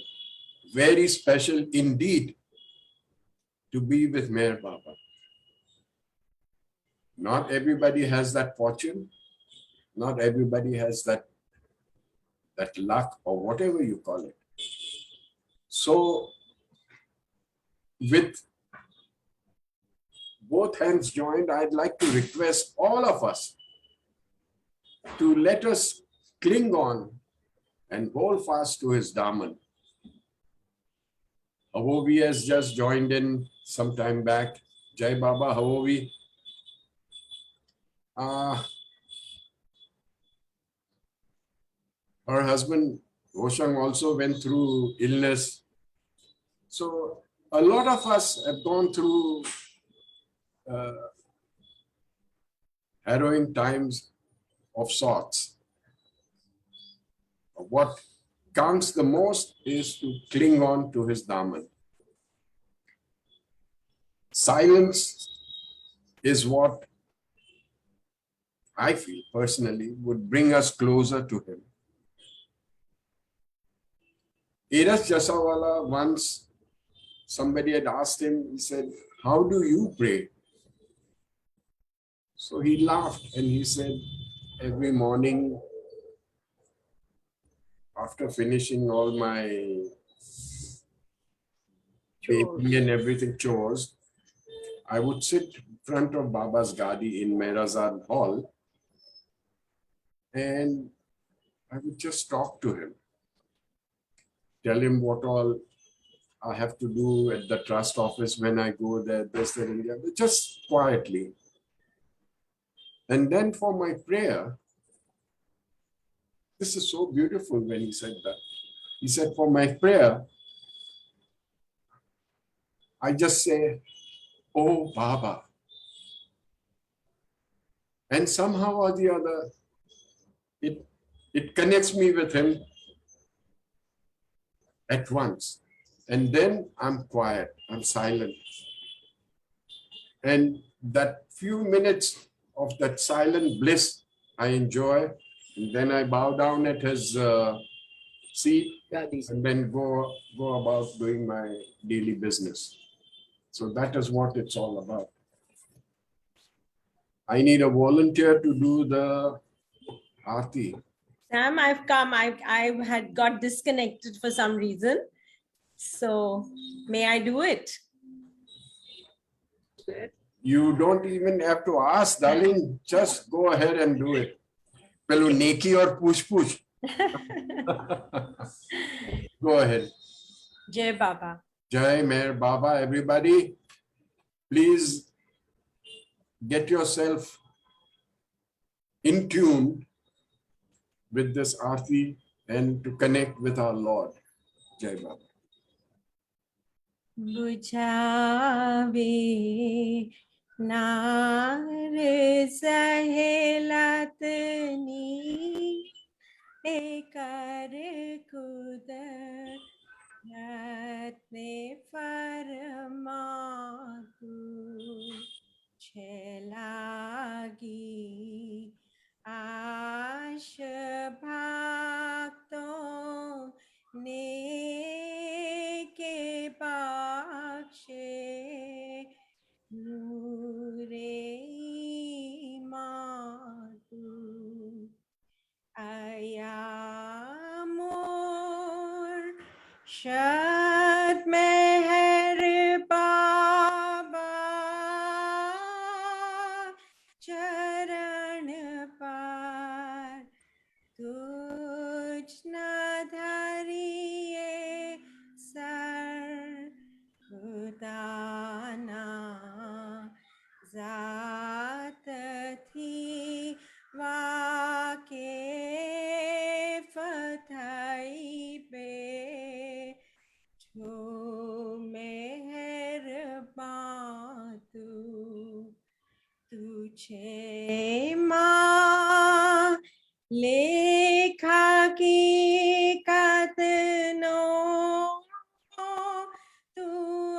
indeed to be with Meher Baba. Not everybody has that fortune. Not everybody has that luck or whatever you call it. So, with both hands joined, I'd like to request all of us to let us cling on and hold fast to his Daman. Havovi has just joined in some time back. Jai Baba, Havovi. Her husband, Roshang, also went through illness. So a lot of us have gone through harrowing times of sorts. What counts the most is to cling on to his Daman. Silence is what I feel personally would bring us closer to him. Eras Jasawala, once somebody had asked him, he said, "How do you pray?" So he laughed and he said, "Every morning after finishing all my baking and everything chores, I would sit in front of Baba's Gadi in Mehrazad Hall and I would just talk to him, tell him what all I have to do at the trust office when I go there, this, that, and the other, just quietly. And then for my prayer, this is so beautiful when he said that. He said, for my prayer, I just say, "Oh, Baba." And somehow or the other, it connects me with him at once. And then I'm quiet, I'm silent. And that few minutes of that silent bliss I enjoy. And then I bow down at his seat and then go about doing my daily business. So that is what it's all about. I need a volunteer to do the Aarti. Sam, I've come. I had got disconnected for some reason. So may I do it? You don't even have to ask, darling. Just go ahead and do it. Pelu neki or push push. Go ahead. Jai Baba. Jai Meher Baba, everybody. Please get yourself in tune with this Aarti and to connect with our Lord. Jai Baba. Bujhaave nar sahelatni ekar kudat ne farmatu chelagi ash bhakton ne ke bakshe nure matu ayamor shad meher baba charan par तुझ न धरिए sir खुदाना जात थी वाके फथई पे जो मेहरबान तुझे माँ लेखा की कतनों तू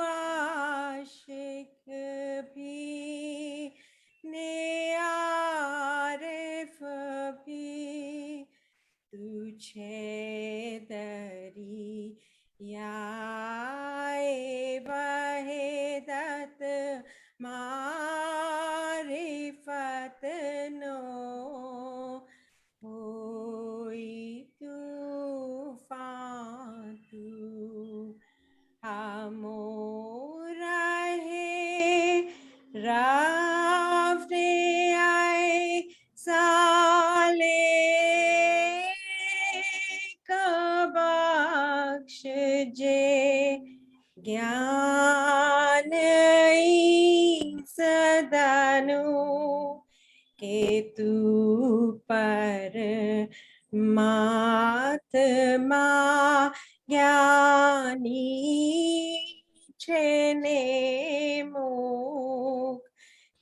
आशिक भी ने आरिफ भी तुझे दरियाए वहीदत मारिफत नो होई तूफान तू हमोरा है रावने आए साले कबख्श जे ज्ञान सदानु के तू पर मात्मा ज्ञानी छेने मुख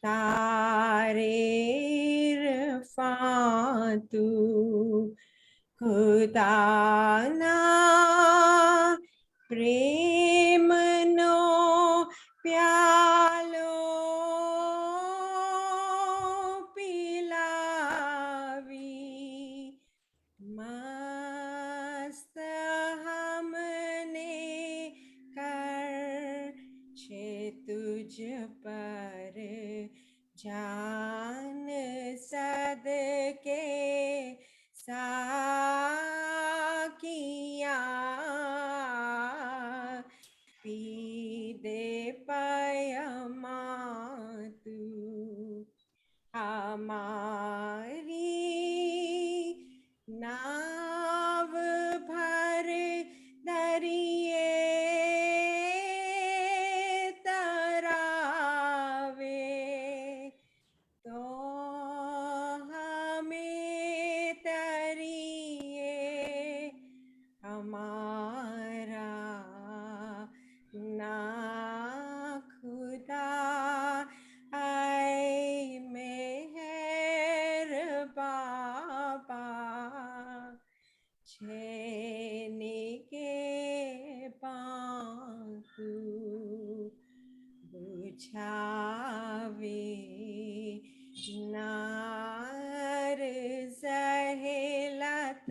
तारे फातू खुदाना प्रेम नो प्यालो पिलावी मस्त हम पर जान सदके साकिया पी दे पयमा तू हमारी नाव भर दरिए तरावे तो हमें तरिए हमारा ना खुदा आए मेहर बाबा छेने के पांकू बुझावे नार जहेलत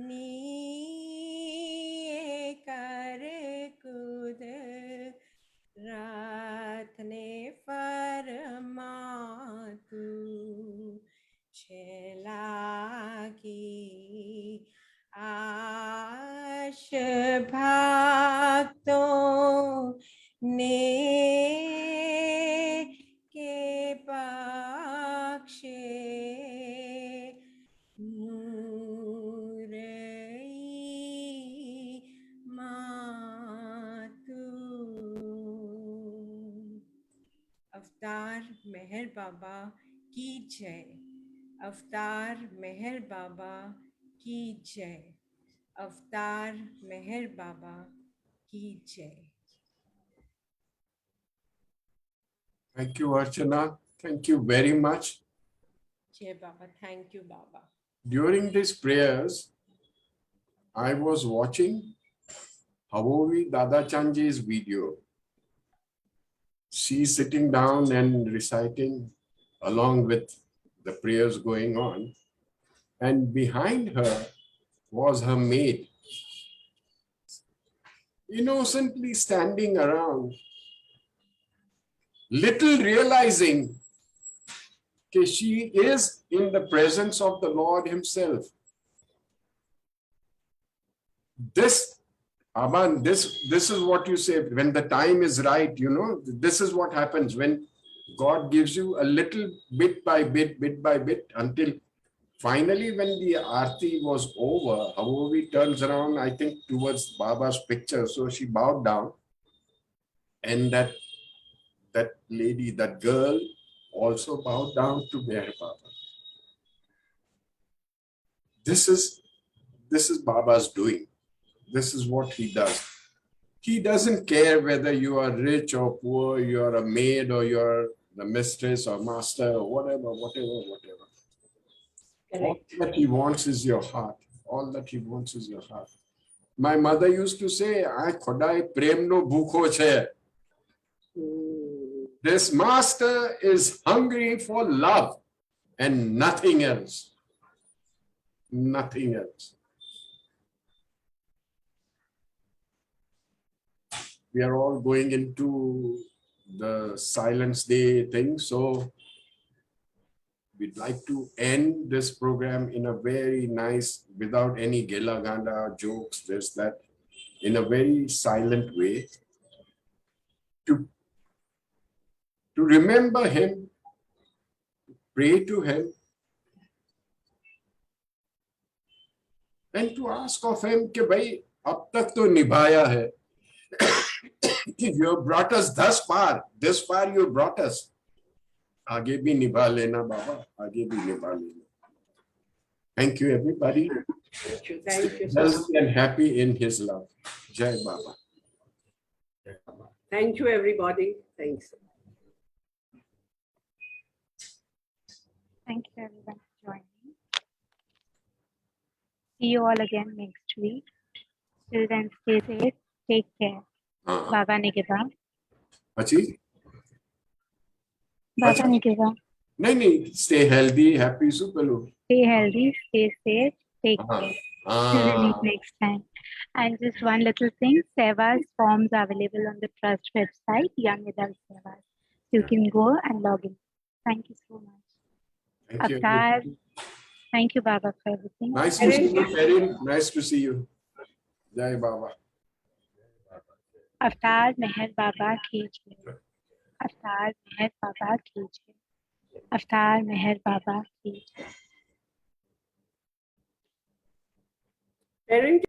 नी कर कुद रात ने फरमा तू छला की आश भक्तों ने के पक्षे मुरई मातू अवतार मेहर बाबा की जय। अवतार मेहर बाबा की जय। अवतार मेहर बाबा की जय। Thank you, Archana. Thank you very much. Jai Baba. Thank you, Baba. During these prayers, I was watching Havovi Dada Chanji's video. She's sitting down and reciting along with the prayers going on. And behind her was her maid, innocently standing around, little realizing that she is in the presence of the Lord himself. This, Aban, this is what you say, when the time is right, this is what happens when God gives you a little bit by bit until finally when the Aarti was over, Havovi turns around, I think, towards Baba's picture. So she bowed down, and that lady, that girl, also bowed down to Meher Baba. This is Baba's doing. This is what he does. He doesn't care whether you are rich or poor, you're a maid or you're the mistress or master or whatever. All that he wants is your heart. All that he wants is your heart. My mother used to say, "I khodai prem no bhukho che." This master is hungry for love and nothing else. Nothing else. We are all going into the Silence Day thing. So we'd like to end this program in a very nice, without any gela ganda jokes, this, that, in a very silent way, to remember him, pray to him, and to ask of him कि भाई अब तक तो निभाया है. You have brought us thus far. This far you have brought us. आगे भी निभा लेना बाबा. आगे भी निभा लेना. Thank you, everybody. Thank you. Thank you. Healthy and happy in his love. Jai Baba. Thank you, everybody. Thanks. Thank you everyone for joining. See you all again next week. Till then, stay safe. Take care. Baba Nikiba. Achi? Baba Nikiba. नहीं, stay healthy, happy, super. Stay healthy, stay safe, take care. Till we meet next time. And just one little thing, Seva's forms are available on the Trust website, Young Adult Sevas. You can go and log in. Thank you so much. Thank you. Avatar, thank you, Baba, for everything. Nice to see you, Perin. Nice to see you. Jai Baba. Avatar Meher Baba ki jai. Avatar Meher Baba ki jai. Avatar Meher Baba ki jai. Parent